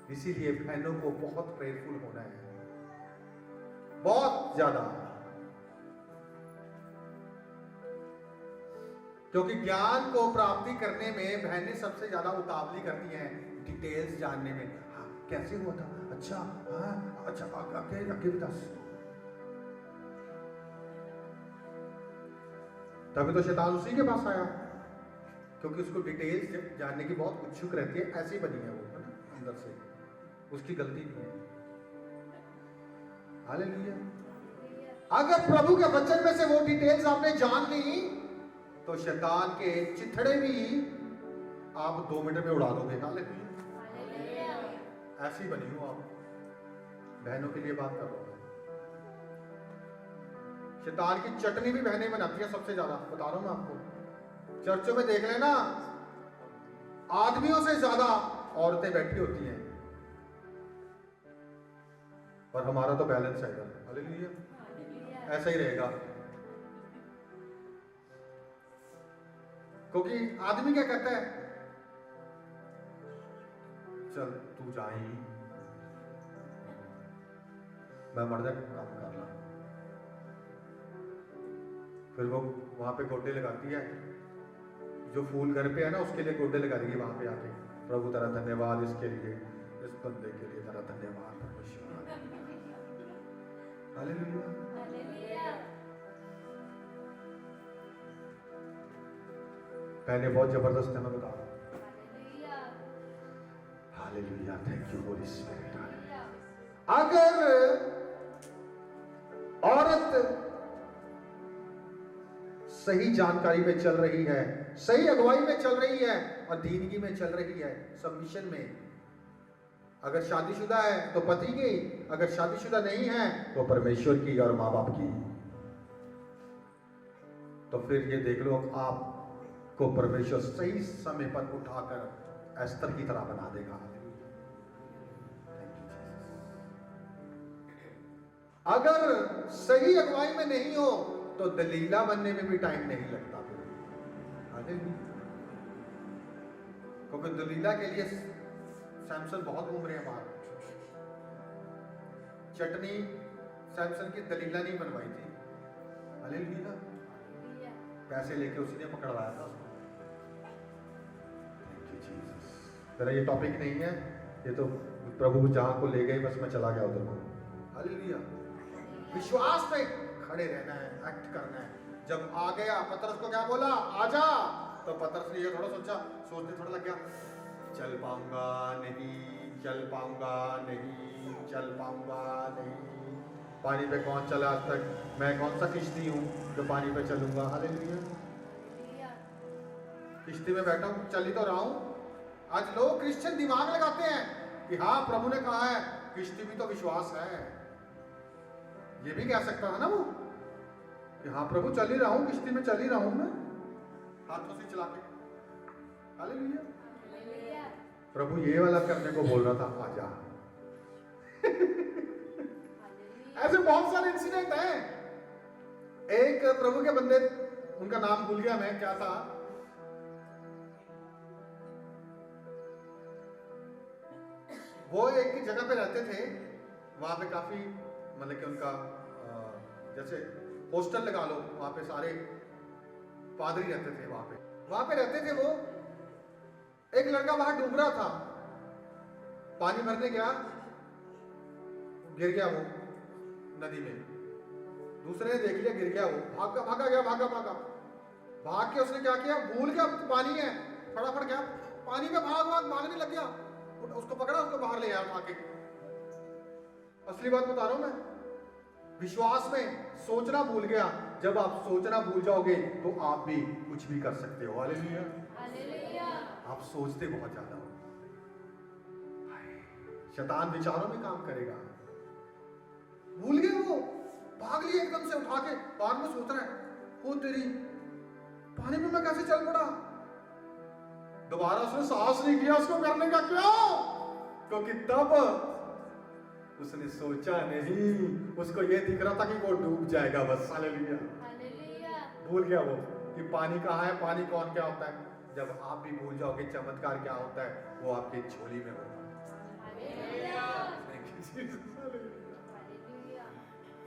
इसीलिए बहनों को बहुत प्रेयरफुल होना है, बहुत ज्यादा, क्योंकि ज्ञान को प्राप्ति करने में बहनें सबसे ज्यादा उतावली करती हैं, डिटेल्स जानने में। हाँ, कैसे हुआ था? अच्छा, हाँ, अच्छा, आगे बता। तभी तो शैतान उसी के पास आया, क्योंकि उसको डिटेल्स जानने की बहुत उत्सुक रहती है। ऐसी बनी है वो, है ना, अंदर से, उसकी गलती नहीं है। हालेलुया। अगर प्रभु के वचन में से वो डिटेल्स आपने जान ली तो शैतान के चिथड़े भी आप 2 मिनट में उड़ा दोगे। हालेलुया। ऐसी बनी हो आप। बहनों के लिए बात कर रहा हूं। शैतान की चटनी भी बहनें बनाती है सबसे ज्यादा, बता रहा हूं मैं आपको। चर्चों में देख लेना, आदमियों से ज्यादा औरतें बैठी होती हैं, पर हमारा तो बैलेंस है इधर। हालेलुया। ऐसा ही रहेगा, क्योंकि आदमी क्या कहता है? चल तू जा ही, मैं मर जाए, काम कर ला। फिर वो वहां पे गोटे लगाती है, जो फूल घर पे है ना, उसके लिए गोटे लगा देगी वहां पे आके। प्रभु तेरा धन्यवाद इसके लिए, इस बंदे के लिए तेरा धन्यवाद परमेश्वर। हालेलुया। पहले बहुत जबरदस्त है, मैं बता रहा हूं। Hallelujah. Thank you Holi spirit. अगर औरत सही जानकारी में चल रही है, सही अगुवाई में चल रही है और दीनगी में चल रही है, सबमिशन में, अगर शादीशुदा है तो पति की, अगर शादीशुदा नहीं है तो परमेश्वर की और माँ बाप की, तो फिर ये देख लो, आपको परमेश्वर सही समय पर उठाकर एस्तर की तरह बना देगा। अगर सही अगुवाई में नहीं हो तो दलीला बनने में भी टाइम नहीं लगता फिर। हालेलुया। क्योंकि दलीला के लिए सैमसन बहुत घूम रहे हैं बाहर। चटनी सैमसन की दलीला नहीं बनवाई थी। हालेलुया। पैसे लेके उसी ने पकड़वाया था उसको। Thank you, Jesus। मेरा ये टॉपिक नहीं है, ये तो प्रभु जहां को ले गए बस मैं चला गया उधर को। हालेलुया। विश्वास पे खड़े रहना है, एक्ट करना है। जब आ गया पतरस को क्या बोला, आजा, तो पतरस ने ये थोड़ा सोचने थोड़ा लग गया, चल पाऊंगा नहीं, चल पाऊंगा नहीं, चल पाऊंगा नहीं। पानी पे कौन चला आज तक? मैं कौन सा किश्ती हूँ जो पानी पे चलूंगा? हालेलुया। किश्ती में बैठा हूँ, चल ही तो रहा हूँ। आज लोग क्रिश्चियन दिमाग लगाते हैं कि हाँ प्रभु ने कहा है, किश्ती भी तो विश्वास है। ये भी कह सकता था ना वो कि हाँ प्रभु चल ही रहा हूँ, किश्ती में चल ही रहा हूँ मैं, हाथों से चला के। हालेलुया। प्रभु ये वाला करने को बोल रहा था, आजा। ऐसे बहुत सारे इंसिडेंट हैं। एक प्रभु के बंदे, उनका नाम भूल गया मैं, क्या था, वो एक जगह पे रहते थे, वहां पे काफी मतलब कि उनका जैसे हॉस्टल लगा लो, वहां पे सारे पादरी रहते थे, वहां पे रहते थे वो। एक लड़का बाहर डूब रहा था, पानी भरने गया, गिर गया वो नदी में। दूसरे ने देख लिया, गिर गया वो, भाग के उसने क्या किया, भूल गया पानी है, फटाफट गया पानी में, भागने लग गया। उसको पकड़ा, उसको बाहर ले आया उठा के। असली बात बता रहा हूं मैं, विश्वास में सोचना भूल गया। जब आप सोचना भूल जाओगे तो आप भी कुछ भी कर सकते हो। हालेलुया। हालेलुया। आप सोचते बहुत ज्यादा हो, शैतान विचारों में काम करेगा। भूल गए वो, भाग लिए एकदम से उठा के, बाद में सोच रहा है, ओ तेरी, पानी में मैं कैसे चल पड़ा। दोबारा उसने साहस नहीं किया उसको करने का। क्यों? क्योंकि तब उसने सोचा नहीं, उसको ये दिख रहा था कि वो डूब जाएगा बस। हालेलुया। भूल गया वो कि पानी कहाँ है, पानी कौन क्या होता है। जब आप भी भूल जाओगे चमत्कार क्या होता है, वो आपके झोली में होगा।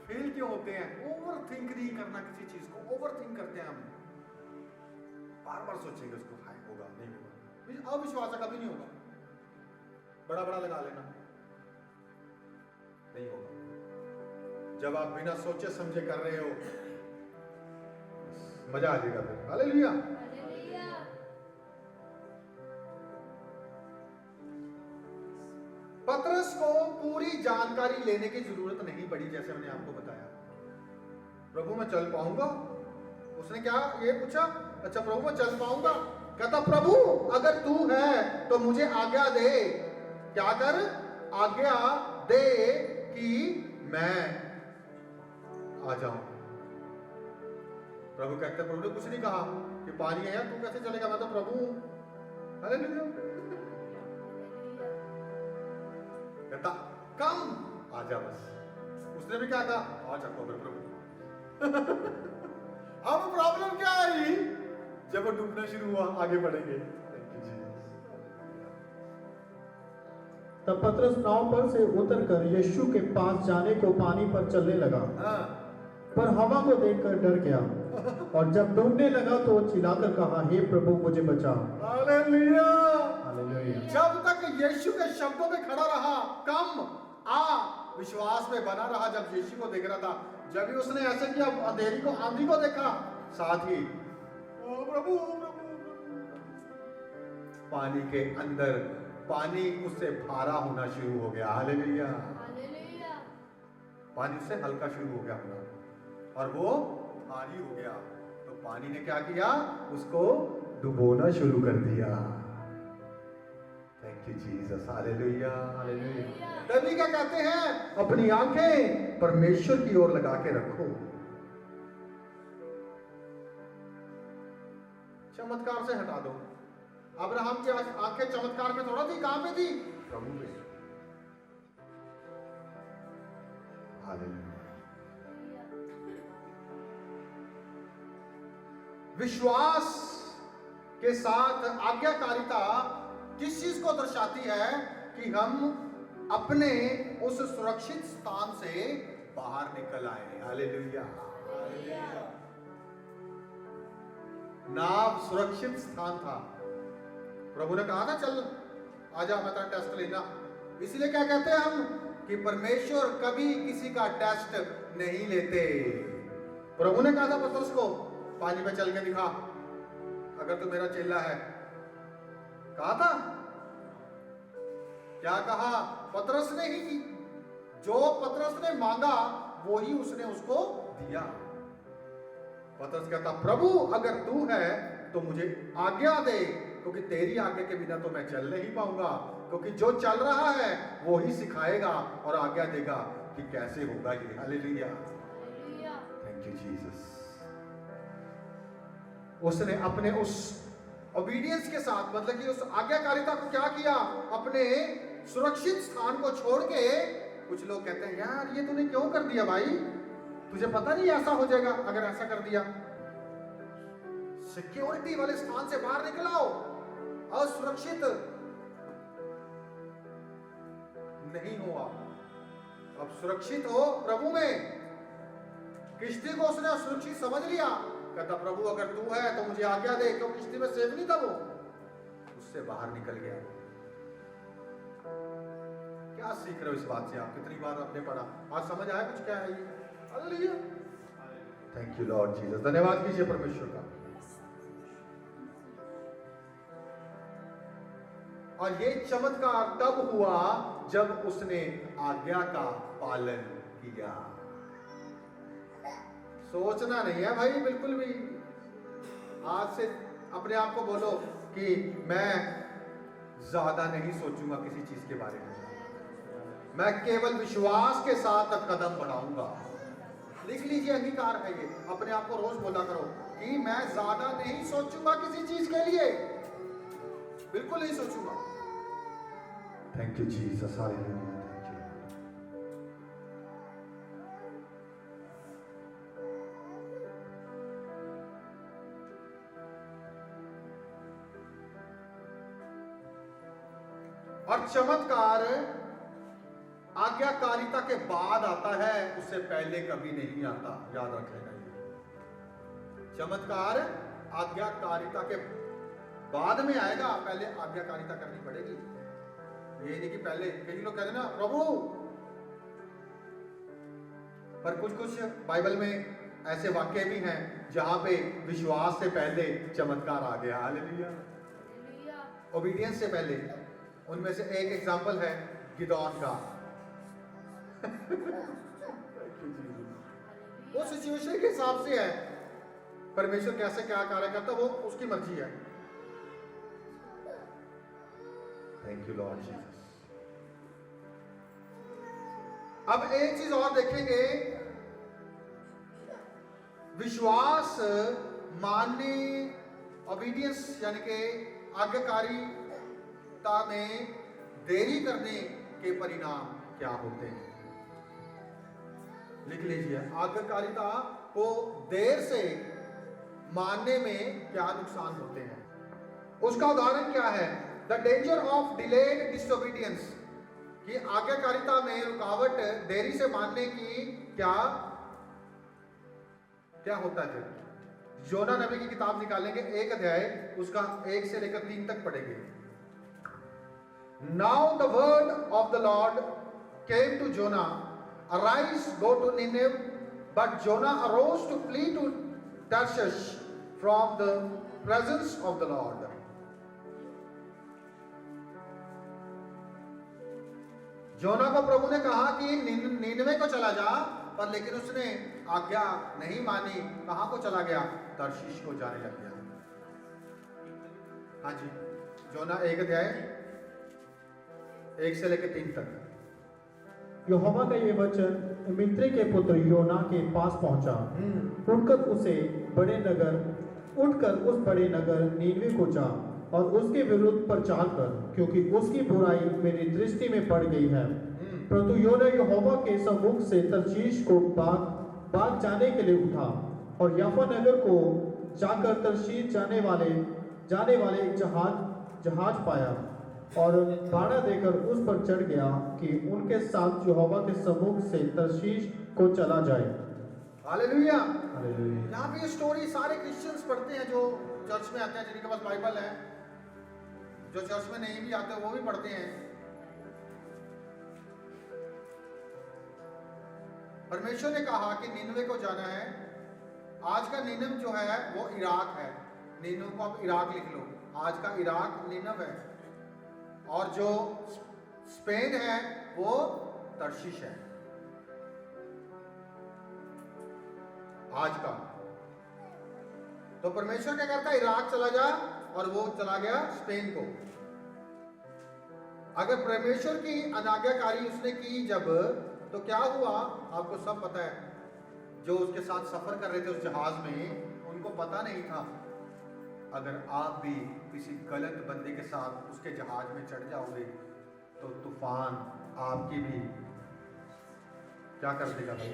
फेल क्यों होते हैं? ओवर थिंक नहीं करना किसी चीज को, ओवर थिंक करते हैं हम, बार बार सोचेंगे उसको, हाय होगा नहीं होगा, अविश्वास कभी नहीं होगा, बड़ा बड़ा लगा लेना नहीं होगा। जब आप बिना सोचे समझे कर रहे हो, मजा आ जाएगा फिर। हालेलुया। पतरस को पूरी जानकारी लेने की जरूरत नहीं पड़ी, जैसे मैंने आपको बताया। प्रभु मैं चल पाऊंगा? उसने क्या ये पूछा, अच्छा प्रभु मैं चल पाऊंगा? कहता प्रभु अगर तू है तो मुझे आज्ञा दे। क्या कर? आज्ञा दे कि मैं आ जाऊं। प्रभु कहते, प्रभु ने कुछ नहीं कहा कि पानी है यार, तू कैसे चलेगा, मैं तो प्रभु हूं। हालेलुया। कहता कम आजा बस। उसने भी क्या कहा, आ चको मेरे प्रभु। अब प्रॉब्लम क्या आई, जब वो डूबना शुरू हुआ, आगे बढ़ेंगे।
तब पतरस नाव पर से उतरकर यीशु के पास जाने को पानी पर चलने लगा।
हाँ।
पर हवा को देखकर डर गया और जब डूबने लगा तो चिल्लाकर कहा, हे प्रभु मुझे बचा।
हालेलुया।
हालेलुया।
जब तक यीशु के शब्दों में खड़ा रहा, कम आ, विश्वास में बना रहा, जब यीशु को देख रहा था, जब भी उसने ऐसे किया, अंधेरी को, आंधी को देखा, साथ ही ओ प्रभु, पानी के अंदर पानी उससे भारा होना शुरू हो गया। हालेलुया। पानी उससे हल्का शुरू हो गया होना, और वो भारी हो गया। तो पानी ने क्या किया, उसको डुबोना शुरू कर दिया। Thank you Jesus. Hallelujah. Hallelujah. तभी क्या कहते हैं, अपनी आंखें परमेश्वर की ओर लगा के रखो। चमत्कार से हटा दो। अब्राहम की आंखें चमत्कार में थोड़ा थी, कहां पे थी? प्रभु में। हालेलुया। विश्वास के साथ आज्ञाकारिता किस चीज को दर्शाती है? कि हम अपने उस सुरक्षित स्थान से बाहर निकल आए। हालेलुया। नाव सुरक्षित स्थान था। प्रभु ने कहा था चल आजा मैं तेरा टेस्ट लेना। इसलिए क्या कहते हैं हम कि परमेश्वर कभी किसी का टेस्ट नहीं लेते। प्रभु ने कहा था पतरस को पानी पे चल के दिखा अगर तू मेरा चेला है। कहा था क्या कहा? पतरस ने ही जो पतरस ने मांगा वो ही उसने उसको दिया। पतरस कहता प्रभु अगर तू है तो मुझे आज्ञा दे, क्योंकि तेरी आज्ञा के बिना तो मैं चल नहीं पाऊंगा, क्योंकि जो चल रहा है वो ही सिखाएगा और आज्ञा देगा कि कैसे होगा ये। Hallelujah, thank you Jesus. उसने अपने उस ओबीडियंस के साथ, मतलब कि उस आज्ञाकारिता को क्या किया? अपने सुरक्षित स्थान को छोड़ के। कुछ लोग कहते हैं यार ये तूने क्यों कर दिया भाई, तुझे पता नहीं ऐसा हो जाएगा अगर ऐसा कर दिया। सिक्योरिटी वाले स्थान से बाहर निकल आओ। असुरक्षित नहीं हो आप, अब सुरक्षित हो प्रभु में। किश्ती को उसने असुरक्षित समझ लिया। कहता प्रभु अगर तू है तो मुझे आज्ञा दे, क्यों किश्ती में सेफ नहीं था वो, उससे बाहर निकल गया। क्या सीख रहे हो इस बात से आप? कितनी बार आपने पढ़ा, आज समझ आया कुछ क्या है ये? Hallelujah, thank you Lord Jesus. धन्यवाद कीजिए परमेश्वर का। और ये चमत्कार तब हुआ जब उसने आज्ञा का पालन किया। सोचना नहीं है भाई बिल्कुल भी। आज से अपने आप को बोलो कि मैं ज्यादा नहीं सोचूंगा किसी चीज के बारे में, मैं केवल विश्वास के साथ कदम बढ़ाऊंगा। लिख लीजिए, अंगीकार है ये। अपने आप को रोज बोला करो कि मैं ज्यादा नहीं सोचूंगा किसी चीज के लिए, बिल्कुल नहीं सोचूंगा। Thank you Jesus, hallelujah, thank you. और चमत्कार आज्ञाकारिता के बाद आता है, उससे पहले कभी नहीं आता। याद रख लेना ये। चमत्कार आज्ञाकारिता के बाद में आएगा, पहले आज्ञाकारिता करनी पड़ेगी। ये नहीं कि पहले, कई लोग कहते हैं ना प्रभु, पर कुछ बाइबल में ऐसे वाक्य भी हैं जहां पे विश्वास से पहले चमत्कार आ गया। हालेलुया, ओबीडियंस से पहले। उनमें से एक एग्जाम्पल है गिदौन का। वो सिचुएशन के हिसाब से है, परमेश्वर कैसे क्या कार्य करता वो उसकी मर्जी है। Thank you Lord Jesus. अब एक चीज और देखेंगे, विश्वास मानने, ओबीडियंस यानी कि आज्ञाकारिता में देरी करने के परिणाम क्या होते हैं? लिख लीजिए, आज्ञाकारिता को देर से मानने में क्या नुकसान होते हैं। उसका उदाहरण क्या है? The danger of delayed disobedience, कि आज्ञाकारिता में रुकावट, देरी से मानने की क्या क्या होता है। योना नबी की किताब निकालेंगे, 1 अध्याय, उसका 1 से लेकर 3 तक पढ़ेंगे। Now the word of the Lord came to Jonah, arise, go to Nineveh, but Jonah arose to flee to Tarshish from the presence of the Lord. जोना को प्रभु ने कहा कि नीनवे को चला जा, पर लेकिन उसने आज्ञा नहीं मानी। कहां को चला गया? तर्शीश को जाने लग गया। हाँ जी, जोना 1 अध्याय 1 से लेकर 3 तक।
यहोवा का ये वचन मित्री के पुत्र योना के पास पहुंचा। उठकर उस बड़े नगर नीनवे को जा और उसके विरुद्ध प्रचार कर, क्योंकि उसकी बुराई मेरी दृष्टि में पड़ गई है। परंतु योना यहोवा के सम्मुख से तर्शीश को भाग जाने के लिए उठा और याफा नगर को जाकर तरशीश जाने वाले एक जहाज पाया और भाड़ा देकर उस पर चढ़ गया कि उनके साथ यहोवा के सम्मुख से तरशीश को चला जाए।
हालेलुया।
हालेलुया।
यहाँ पे ये स्टोरी सारे क्रिश्चियंस पढ़ते हैं जो चर्च में आते हैं, जिनके पास बाइबल है। जो चर्च में नहीं भी आते वो भी पढ़ते हैं। परमेश्वर ने कहा कि निनवे को जाना है। आज का निनव जो है वो इराक है। निनव को आप इराक लिख लो। आज का इराक निनव है और जो स्पेन है वो तर्शीश है आज का। तो परमेश्वर क्या करता है, इराक चला जा और वो चला गया स्पेन को। अगर परमेश्वर की अनाज्ञाकारी उसने की जब, तो क्या हुआ आपको सब पता है। जो उसके साथ सफर कर रहे थे उस जहाज में, उनको पता नहीं था अगर आप भी किसी गलत बंदे के साथ उसके जहाज में चढ़ जाओगे तो तूफान आपकी भी क्या कर देगा भाई।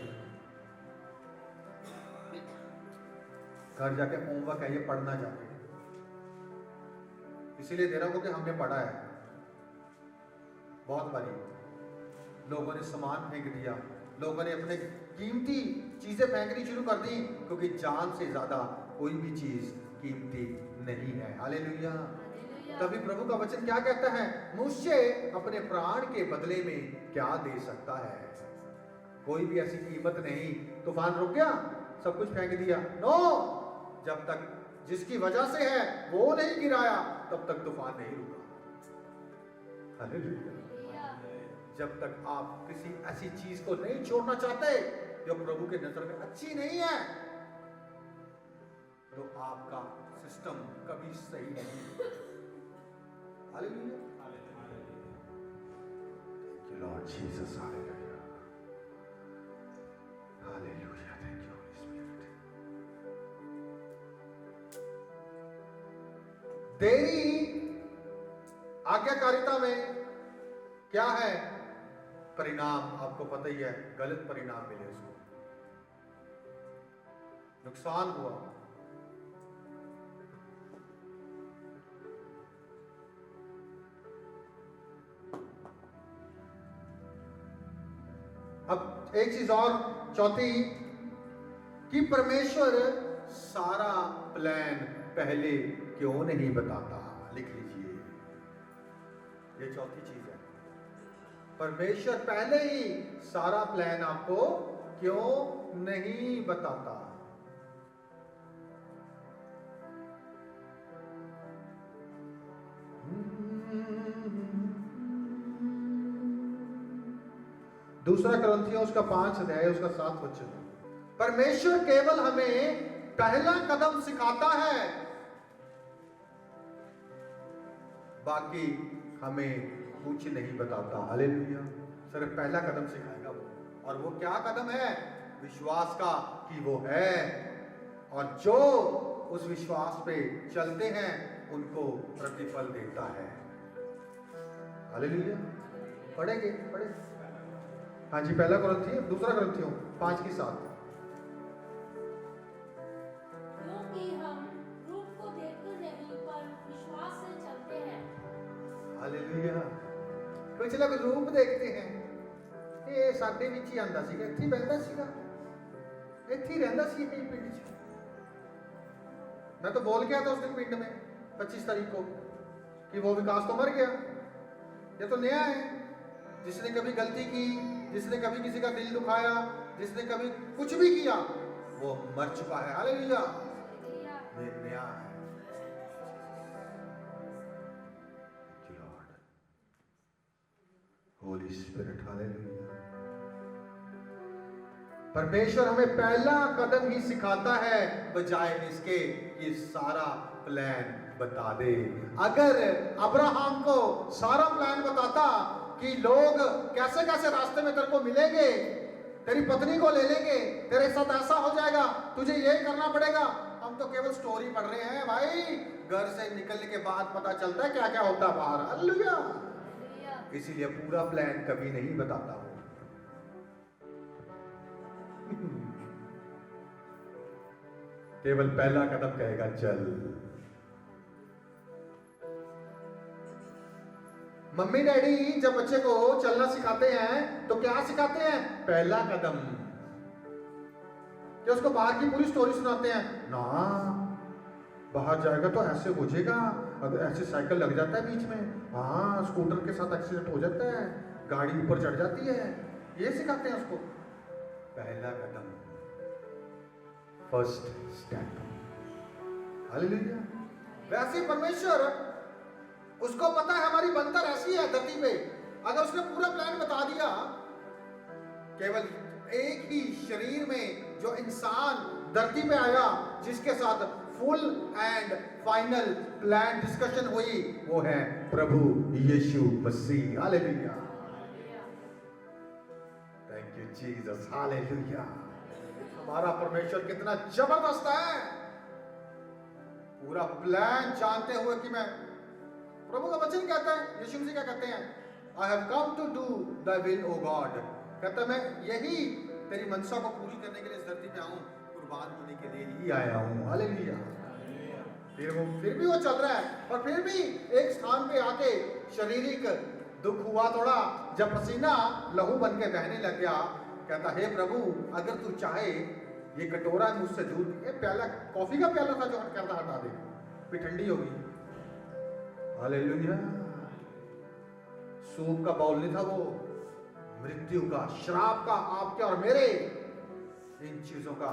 घर जाके होमवर्क है ये, पढ़ना जाके। इसीलिए दे रहा हूं कि हमने पढ़ा है बहुत बारी। लोगों ने सामान फेंक दिया, लोगों ने अपने कीमती चीजें फेंकनी शुरू कर दी, क्योंकि जान से ज्यादा कोई भी चीज कीमती नहीं है। हालेलुया। तभी प्रभु का वचन क्या कहता है, मनुष्य अपने प्राण के बदले में क्या दे सकता है। कोई भी ऐसी कीमत नहीं। तूफान रुक गया, सब कुछ फेंक दिया, नो। जब तक जिसकी वजह से है वो नहीं गिराया तब तक तूफान नहीं रुका। हालेलुया। जब तक आप किसी ऐसी चीज को नहीं छोड़ना चाहते जो प्रभु के नजर में अच्छी नहीं है, तो आपका सिस्टम कभी सही नहीं। Hallelujah. Thank you Lord Jesus. Hallelujah. Hallelujah. Thank you Holi spirit. देरी आज्ञाकारिता में क्या है परिणाम, आपको पता ही है। गलत परिणाम मिले, उसको नुकसान हुआ। अब एक चीज और, चौथी, कि परमेश्वर सारा प्लान पहले क्यों नहीं बताता। लिख लीजिए, ये चौथी चीज है। परमेश्वर पहले ही सारा प्लान आपको क्यों नहीं बताता। दूसरा करंथियों उसका 5 अध्याय उसका 7 वचन। परमेश्वर केवल हमें पहला कदम सिखाता है, बाकी हमें कुछ नहीं बताता। हालेलुया। सिर्फ पहला कदम सिखाएगा वो, और वो क्या कदम है, विश्वास का, कि वो है, और जो उस विश्वास पे चलते हैं उनको प्रतिफल देता है। हालेलुया। पढ़ेंगे, पढ़े। हाँ जी, पहला करंथियों, दूसरा करंथियों 5 की 7।
क्योंकि हम रूप को देखकर नहीं पर विश्वास से चलते हैं।
हालेलुया। कुछ लोग रूप देखते हैं, ये साडे विच ही आंदा सीगा, इत्थे बहंदा सीगा, इत्थे ही रहंदा सी पिंड च। मैं तो बोल गया था उस दिन पिंड में 25 तारीख को कि वो विकास तो मर गया। ये तो नया है, जिसने कभी गलती की, जिसने कभी किसी का दिल दुखाया, जिसने कभी कुछ भी किया, वो मर चुका है। हालेलुया। ये नया है। होली स्पिरिट। हालेलुया। परमेश्वर हमें पहला कदम ही सिखाता है, बजाय इसके कि सारा प्लान बता दे। अगर अब्राहम को सारा प्लान बताता कि लोग कैसे कैसे रास्ते में तेरे को मिलेंगे, तेरी पत्नी को ले लेंगे, तेरे साथ ऐसा हो जाएगा, तुझे ये करना पड़ेगा। हम तो केवल स्टोरी पढ़ रहे हैं भाई, घर से निकलने के बाद पता चलता है क्या क्या होता है बाहर। हालेलुया। इसीलिए पूरा प्लान कभी नहीं बताता हूं। केवल पहला कदम कहेगा चल। मम्मी डैडी जब बच्चे को चलना सिखाते हैं तो क्या सिखाते हैं? पहला कदम। कि उसको बाहर की पूरी स्टोरी सुनाते हैं ना, बाहर जाएगा तो ऐसे हो जाएगा, अगर ऐसे साइकिल लग जाता है बीच में, हाँ स्कूटर के साथ एक्सीडेंट हो जाता है, गाड़ी ऊपर चढ़ जाती है, ये सिखाते हैं उसको। पहला कदम, फर्स्ट स्टेप। हालेलुया। वैसे ही परमेश्वर, उसको पता है हमारी बनतर ऐसी है धरती पे, अगर उसने पूरा प्लान बता दिया, केवल एक ही शरीर में जो इंसान धरती पे आया जिसके साथ full and final plan discussion हुई, वो है प्रभु यीशु मसीह। हालेलुया। Thank you Jesus. हालेलुया। हमारा परमेश्वर कितना जबरदस्त है, पूरा प्लान जानते हुए कि मैं, प्रभु का वचन कहता है, यीशु मसीह क्या कहते हैं? I have come to do the will O God. कहता मैं यही तेरी मनसा को पूरी करने के लिए इस धरती पे आऊं, कुर्बान होने के लिए ही आया हूं। हालेलुया। फिर भी वो चल रहा है, और फिर भी एक स्थान पे आके शारीरिक दुख हुआ थोड़ा, जब पसीना लहू बन के बहने लग गया, कहता हे प्रभु अगर तू चाहे ये कटोरा मुझसे दूर, ये प्याला कॉफी का प्याला था जो कहता हटा दे, फिर ठंडी होगी। हालेलुया। सूप का बाउल नहीं था वो, मृत्यु का, श्राप का, आपके और मेरे, इन चीजों का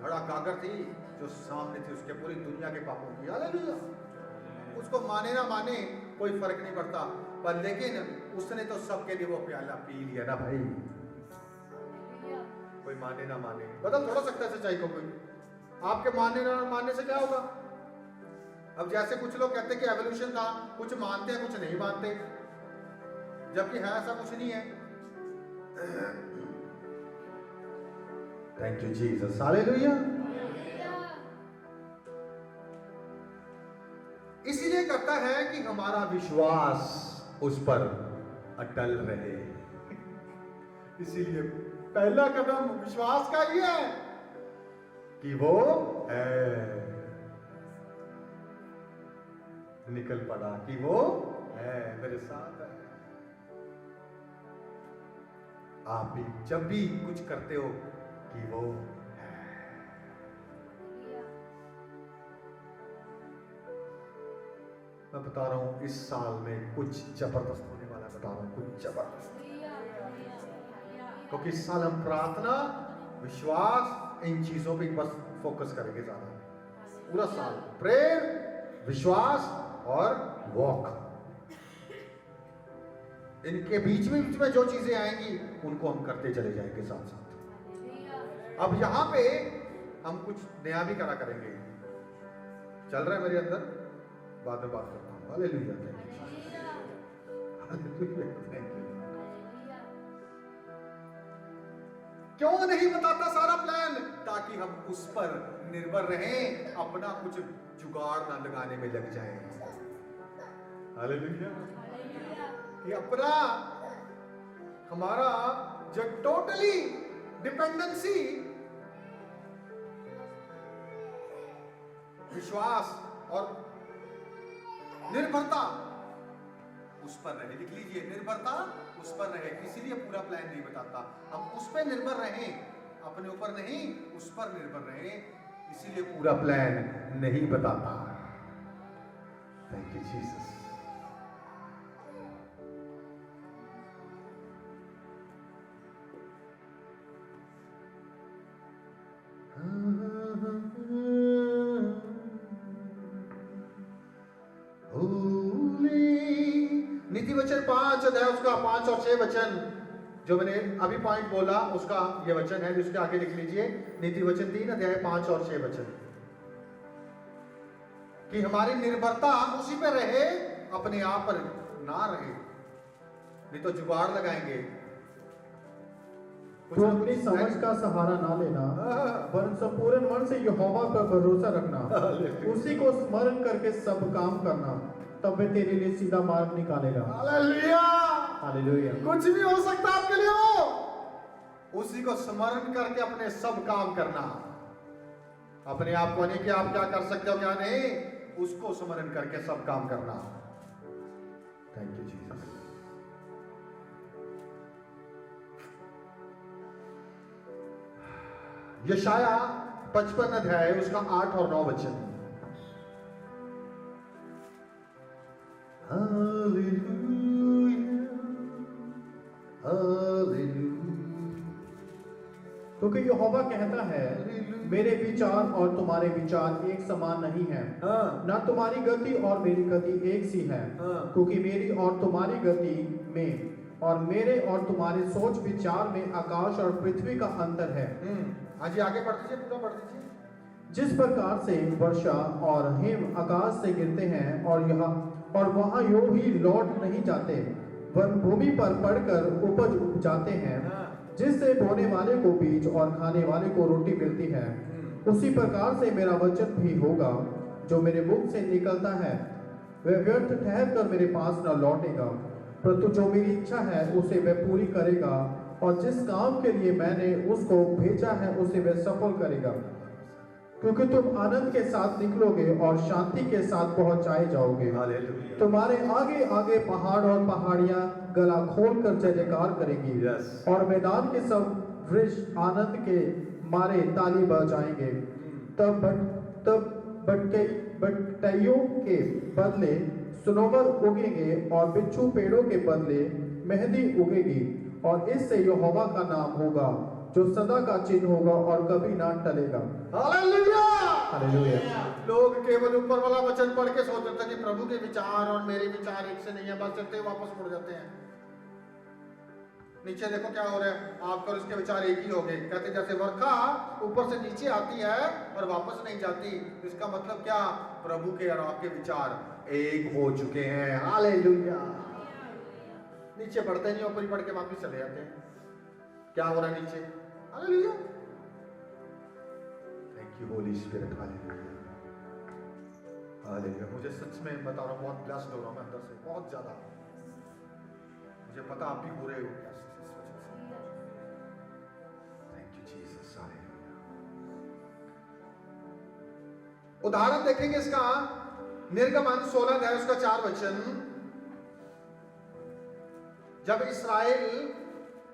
घड़ा गागर थी जो सामने थी उसके, पूरी दुनिया के पापों की। हालेलुया। उसको माने ना माने कोई फर्क नहीं पड़ता, पर लेकिन उसने तो सबके लिए वो प्याला पी लिया ना भाई। कोई माने ना माने, बदल थोड़ा सकता है सच्चाई को कोई। आपके मानने ना मानने से क्या होगा? अब जैसे कुछ लोग कहते हैं कि एवोल्यूशन था, कुछ मानते हैं कुछ नहीं मानते, जबकि है ऐसा कुछ नहीं है। Thank you Jesus. हालेलुया। इसीलिए करता है कि हमारा विश्वास उस पर अटल रहे। इसीलिए पहला कदम विश्वास का ही है कि वो है, निकल पड़ा कि वो है, मेरे साथ है। आप भी जब भी कुछ करते हो कि वो है। मैं बता रहा हूं इस साल में कुछ जबरदस्त होने वाला, बता रहा हूं कुछ जबरदस्त, क्योंकि इस साल हम प्रार्थना, विश्वास, इन चीजों पे बस फोकस करेंगे ज्यादा। पूरा साल प्रेयर, विश्वास और वॉक, इनके बीच में जो चीजें आएंगी उनको हम करते चले जाएंगे साथ साथ। अब यहां पे हम कुछ नया भी करा करेंगे, चल रहा है मेरे अंदर, बाद में बात करता हूं। हालेलुया। Thank you. क्यों नहीं बताता सारा प्लान? ताकि हम उस पर निर्भर रहें, अपना कुछ जुगाड़ ना लगाने में लग जाएं। हालेलुया। ये अपना, हमारा जो टोटली डिपेंडेंसी, विश्वास और निर्भरता उस पर रहे। लिख लीजिए, निर्भरता उस पर रहे। इसीलिए पूरा प्लान नहीं बताता, हम उस पर निर्भर रहें, अपने ऊपर नहीं, उस पर निर्भर रहें, इसीलिए पूरा प्लान नहीं बताता। Thank you Jesus. नीति वचन 5 अध्याय उसका 5 और 6 वचन, जो मैंने अभी पॉइंट बोला उसका ये वचन है, जिसके आगे लिख लीजिए। नीति वचन 3 अध्याय 5 और 6 वचन, कि हमारी निर्भरता उसी पर रहे, अपने आप पर ना रहे, नहीं तो जुगाड़ लगाएंगे।
तो अपनी समझ का सहारा ना लेना, वरन संपूर्ण मन से यहोवा पर भरोसा रखना, उसी को स्मरण करके सब काम करना, तब वे तेरे लिए सीधा मार्ग निकालेगा।
हालेलुया।
हालेलुया।
कुछ भी हो सकता है आपके लिए, हो उसी को स्मरण करके अपने सब काम करना। अपने आप को नहीं कि आप क्या कर सकते हो क्या नहीं, उसको स्मरण करके सब काम करना। Thank you Jesus. यशाया 55 अध्याय उसका 8 और 9 वचन।
क्योंकि यहोवा कहता है, मेरे विचार और तुम्हारे विचार एक समान नहीं है, ना तुम्हारी गति और मेरी गति एक सी है। क्योंकि मेरी और तुम्हारी गति में और मेरे और तुम्हारे सोच विचार में आकाश और पृथ्वी का अंतर है।
आज आगे बढ़ दीजिए, पूरा बढ़ दीजिए।
जिस प्रकार से वर्षा और हिम आकाश से गिरते हैं और वहां यूं ही लौट नहीं जाते, वरन भूमि पर पड़कर उपज उपजाते हैं, जिससे बोने वाले को बीज और खाने वाले को रोटी मिलती है, उसी प्रकार से मेरा वचन भी होगा जो मेरे मुख से निकलता है। वह व्यर्थ ठहर कर मेरे पास न लौटेगा, परंतु जो मेरी इच्छा है उसे वह पूरी करेगा, और जिस काम के लिए मैंने उसको भेजा है उसे वह सफल करेगा। क्योंकि तुम आनंद के साथ निकलोगे और शांति के साथ पहुंचाए जाओगे।
हालेलुया।
तुम्हारे आगे आगे पहाड़ और पहाड़ियां गला खोल कर जय जयकार करेंगी,
Yes.
और मैदान के सब वृक्ष आनंद के मारे ताली बजाएंगे। तब बटैयों के बदले सनोवर उगेंगे और बिच्छू पेड़ों के बदले मेहंदी उगेगी, और इससे यहोवा का नाम होगा जो सदा का चिन्ह होगा और कभी ना टलेगा।
हालेलुया।
हालेलुया।
लोग केवल ऊपर वाला वचन पढ़ के सोचते थे कि प्रभु के विचार और मेरे विचार एक से नहीं है, बस चलते वापस मुड़ जाते हैं। नीचे देखो क्या हो रहा है, आपका और उसके विचार एक ही हो गए। कहते जैसे वर्षा ऊपर से नीचे आती है और वापस नहीं जाती, इसका मतलब क्या, प्रभु के और आपके विचार एक हो चुके हैं। हालेलुया। नीचे पढ़ते नहीं, ऊपर ही पढ़ के वापस चले जाते हैं। क्या हो रहा है नीचे? Hallelujah. Thank you Holi spirit. Hallelujah. Hallelujah. मुझे सच में बता रहा हूं, बहुत ब्लेस्ड हो रहा हूं मैं अंदर से, बहुत ज्यादा। मुझे पता आप भी पूरे हो गया इस वजह से। Thank you Jesus. हालेलुया। उदाहरण देखेंगे इसका, निर्गमन 16 अध्याय उसका 4 वचन। जब इस्राएल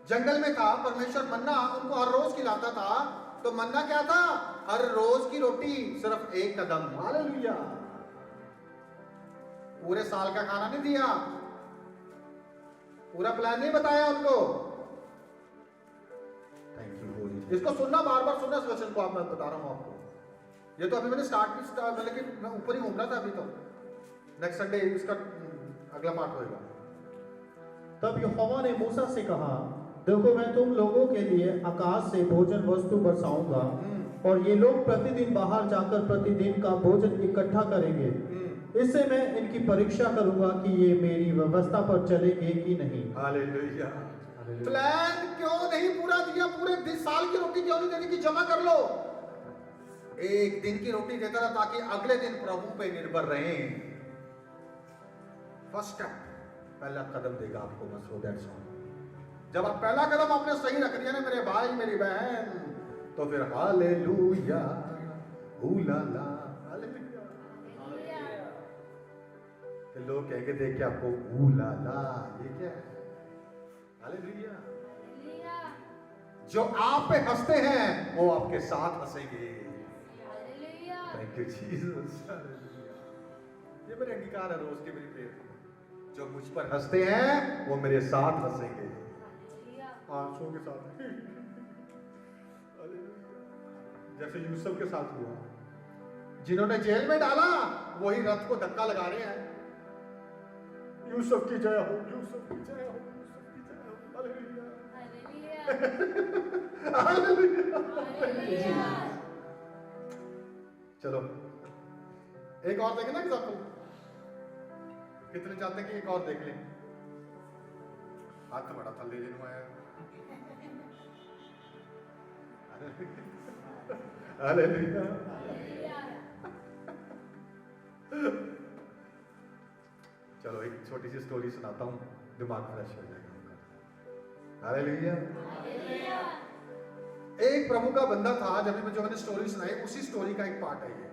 जंगल में था, परमेश्वर मन्ना उनको हर रोज खिलाता था। तो मन्ना क्या था? हर रोज की रोटी, सिर्फ एक कदम। हालेलुया। पूरे साल का खाना नहीं दिया, पूरा प्लान नहीं बताया उनको। Thank you Holi. इसको सुनना, बार बार सुनना इस वचन को। आप, मैं बता रहा हूं आपको, ये तो अभी मैंने मतलब कि मैं ऊपर ही घूम रहा था। अभी तो नेक्स्ट संडे इसका अगला पार्ट होगा।
तब यहोवा ने मूसा से कहा, देखो मैं तुम लोगों के लिए आकाश से भोजन वस्तु बरसाऊंगा, और ये लोग प्रतिदिन बाहर जाकर प्रतिदिन का भोजन इकट्ठा करेंगे। इससे मैं इनकी परीक्षा करूंगा कि ये मेरी व्यवस्था पर चलेंगे कि नहीं।
हालेलुया। प्लान क्यों नहीं पूरा दिया? पूरे 20 साल की रोटी क्यों नहीं देने की? जमा कर लो। एक दिन की रोटी देता रहा ताकि अगले दिन प्रभु पे निर्भर रहें। फर्स्ट स्टेप, पहला कदम देगा आपको, बस वो दैट्स ऑल। जब आप पहला कदम आपने सही रख दिया ना मेरे भाई मेरी बहन, तो फिर हालेलुया, हुलाला, हालेलुया। तो लोग कहेंगे देख के आपको, हुलाला, ये क्या है? हालेलुया। जो आप पे हंसते हैं वो आपके साथ हंसेंगे। Thank you Jesus. हालेलुया। ये मेरे अंगीकार है रोज के, मेरी प्रेयर। जो मुझ पर हंसते हैं वो मेरे साथ हंसेंगे, आंसुओं के साथ। जैसे यूसुफ के साथ हुआ, जिन्होंने जेल में डाला वही रथ को धक्का लगा रहे हैं। यूसुफ की जय हो, यूसुफ की जय हो, यूसुफ की जय हो। हालेलुया। हालेलुया। चलो एक और देखें ना एग्जाम्पल। कितने चाहते हैं कि एक और देख लें? हाथ तो बड़ा थल्ले लेने आया। हालेलुया। चलो एक छोटी सी स्टोरी सुनाता हूँ, दिमाग फ्रेश हो जाएगा। हालेलुया। एक प्रभु का बंदा था, जब भी जो मैंने स्टोरी सुनाई उसी स्टोरी का एक पार्ट है ये।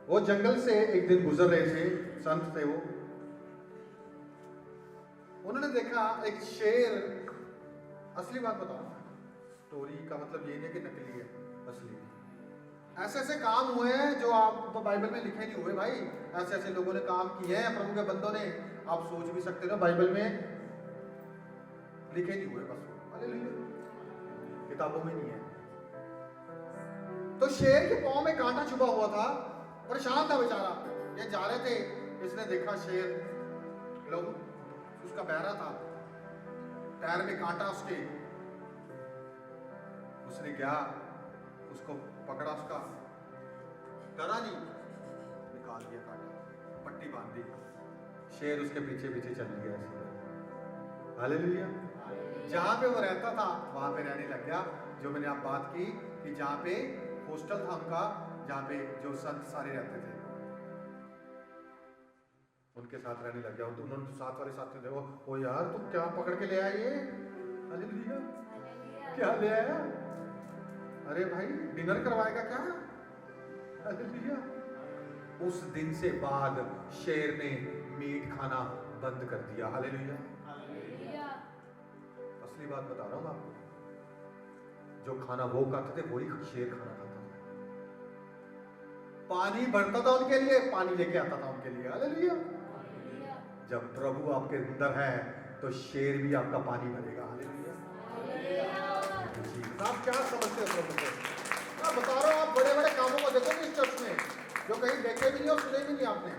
वो जंगल से एक दिन गुजर रहे थे, संत थे वो। उन्होंने देखा एक शेर, असली बात बताओ, स्टोरी का मतलब ये नहीं कि नकली है, असली। ऐसे ऐसे काम हुए हैं जो आप तो बाइबल में लिखे नहीं हुए भाई, ऐसे ऐसे लोगों ने काम किए हैं प्रभु के बंदों ने, आप सोच भी सकते हो बाइबल में लिखे नहीं हुए, बस हालेलुया, किताबों में नहीं है। तो शेर के पांव में कांटा छुपा हुआ था, परेशान था बेचारा। ये जा रहे थे, इसने देखा शेर, लोग उसका बहरा था, पैर में कांटा उसके, उसने गया उसको पकड़ा, उसका डरा नहीं, निकाल दिया कांटा, पट्टी बांध दी, शेर उसके पीछे पीछे चल गया। हालेलुया। जहां पे वो रहता था वहां पे रहने लग गया। जो मैंने आप बात की कि जहां पे हॉस्टल था उनका, जहां पे जो संत सारे रहते थे, उनके साथ रहने लग गया। उन्होंने साथ वाले साथी थे, वो यार तुम क्या पकड़ के ले आए ये? हालेलुया, क्या ले आया? अरे भाई डिनर करवाएगा क्या? हालेलुया। उस दिन से बाद शेर ने मीट खाना बंद कर दिया। हालेलुया। असली बात बता रहा हूं आपको, जो खाना वो खाते थे वही शेर खाना खाता था। पानी भरता था उनके लिए, पानी लेके आता था उनके लिए। हालेलुया। जब प्रभु आपके अंदर है तो शेर भी आपका पानी भरेगा। हालेलुया। आप क्या समझते हो प्रभु को? मैं बता रहा हूं, आप बड़े बड़े कामों को देखोगे इस चर्च में जो कहीं देखे भी नहीं और सुने भी नहीं आपने,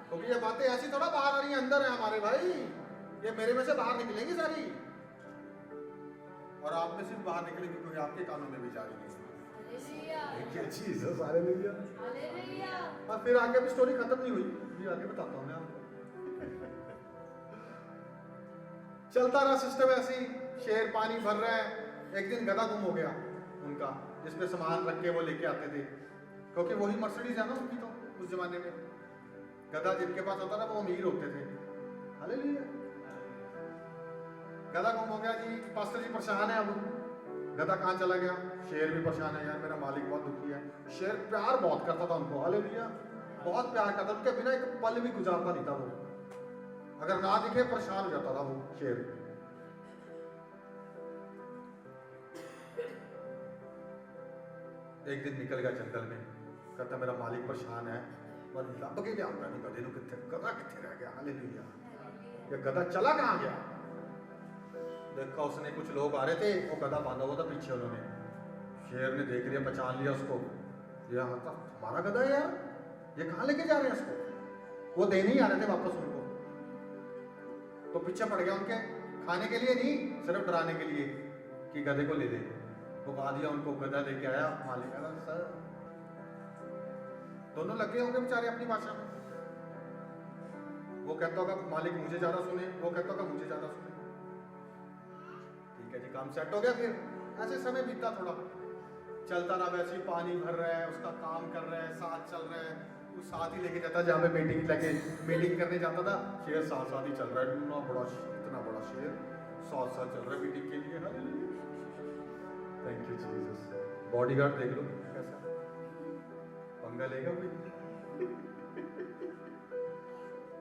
क्योंकि ये बातें ऐसी थोड़ा बाहर आ रही है, अंदर है हमारे भाई, ये मेरे में से बाहर निकलेंगी सारी, और आप में से बाहर निकलेंगी क्योंकि आपके कानों में भी जा रही है। क्या चीज है? हालेलुया। और फिर आगे भी स्टोरी खत्म नहीं हुई, ये आगे बताता हूं मैं आपको। चलता रहा सिस्टम ऐसी, शेर पानी भर रहा है। एक दिन गधा गुम हो गया उनका, जिसमें सामान रख के वो लेके आते थे, क्योंकि वही मर्सिडीज है ना उनकी, तो उस जमाने में गधा जिनके पास होता था वो अमीर होते थे। हालेलुया। गधा गुम हो गया जी, पास्टर जी परेशान है, अब गधा कहाँ चला गया? शेर भी परेशान है, यार मेरा मालिक बहुत दुखी है। शेर प्यार बहुत करता था उनको। हालेलुया। बहुत प्यार करता, उनके बिना एक पल भी गुजारता नहीं था वो, अगर ना दिखे परेशान हो जाता था वो शेर। एक दिन निकल गया जंगल में, कहता मेरा मालिक परेशान है, और लब के लिया नहीं गधे कितने, गधा कितने रह गया? हालेलुया। ये गधा चला कहाँ गया? देखा उसने कुछ लोग आ रहे थे, वो गधा बांधा हुआ था पीछे, उन्होंने, शेर ने देख लिया, पहचान लिया उसको, ये हमारा गधा है यार, ये कहाँ लेके जा रहे हैं इसको? वो देने ही आ रहे थे वापस उनको, तो पीछे पड़ गया उनके, खाने के लिए नहीं, सिर्फ डराने के लिए कि गधे को ले दे। वो खा दिया उनको, गधा लेके आया, मालिक कहता सर, दोनों लगे होंगे बेचारे अपनी भाषा में। वो कहता होगा मालिक मुझे ज्यादा सुने, वो कहता होगा मुझे ज्यादा सुने। ठीक है जी, काम सेट हो गया। फिर ऐसे समय बीतता, थोड़ा चलता रहा, वैसे ही पानी भर रहा है, उसका काम कर रहा है, साथ चल रहा है, वो साथ ही लेके जाता, जहाँ पे मीटिंग करने जाता था, शेर साथ साथ ही चल रहा है, इतना बड़ा शेर साथ साथ चल रहा है मीटिंग के लिए। Hallelujah. Thank you Jesus. Bodyguard देख लो कैसा पंगा लेगा कोई?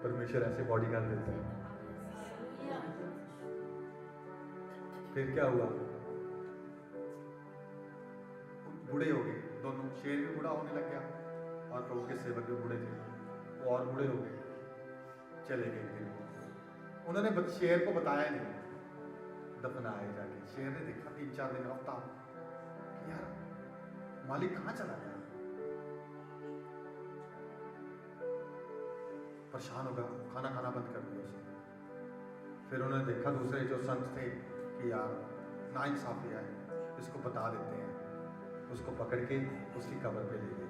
परमेश्वर ऐसे बॉडीगार्ड देता है। फिर क्या हुआ? बूढ़े हो गए दोनों, शेर भी बूढ़ा होने लग गया और प्रभु के सेवक भी बूढ़े थे, वो और बूढ़े हो गए, चले गए। फिर उन्होंने शेर को बताया नहीं, दफनाए जाके। शेर ने देखा 3-4 दिन, हफ्ता, यार मालिक कहाँ चला गया? परेशान होगा, खाना खाना बंद कर दिया उसने। फिर उन्होंने देखा दूसरे जो संत थे कि यार नाइंसाफी है, इसको बता देते हैं। उसको पकड़ के उसकी कब्र पे ले गए,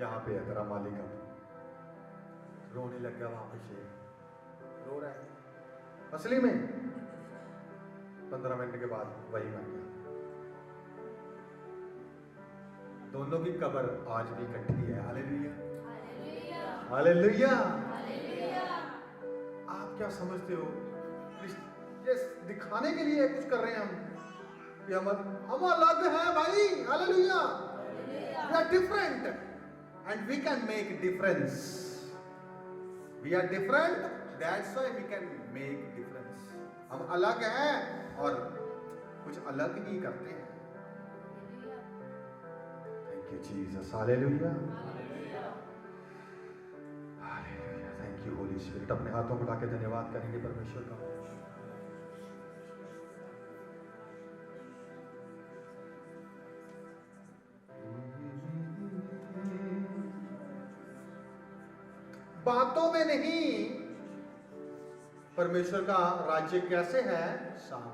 यहाँ पे है तेरा मालिक। अब रोने लग गया वहां पे शेर, रो रहा है असली में। 15 मिनट के बाद वही बन गया। दोनों की कब्र आज भी इकट्ठी है। Hallelujah, hallelujah. आप क्या समझते हो? ये दिखाने के लिए कुछ कर रहे हैं हम कि हम अलग हैं भाई, hallelujah. We are different and we can make difference. We are different, that's why we can make difference. हम अलग हैं और कुछ अलग ही करते हैं। Thank you Jesus, hallelujah, hallelujah. Thank you Holi Spirit. अपने हाथों को उठा के धन्यवाद करेंगे परमेश्वर का। बातों में नहीं, परमेश्वर का राज्य कैसे है?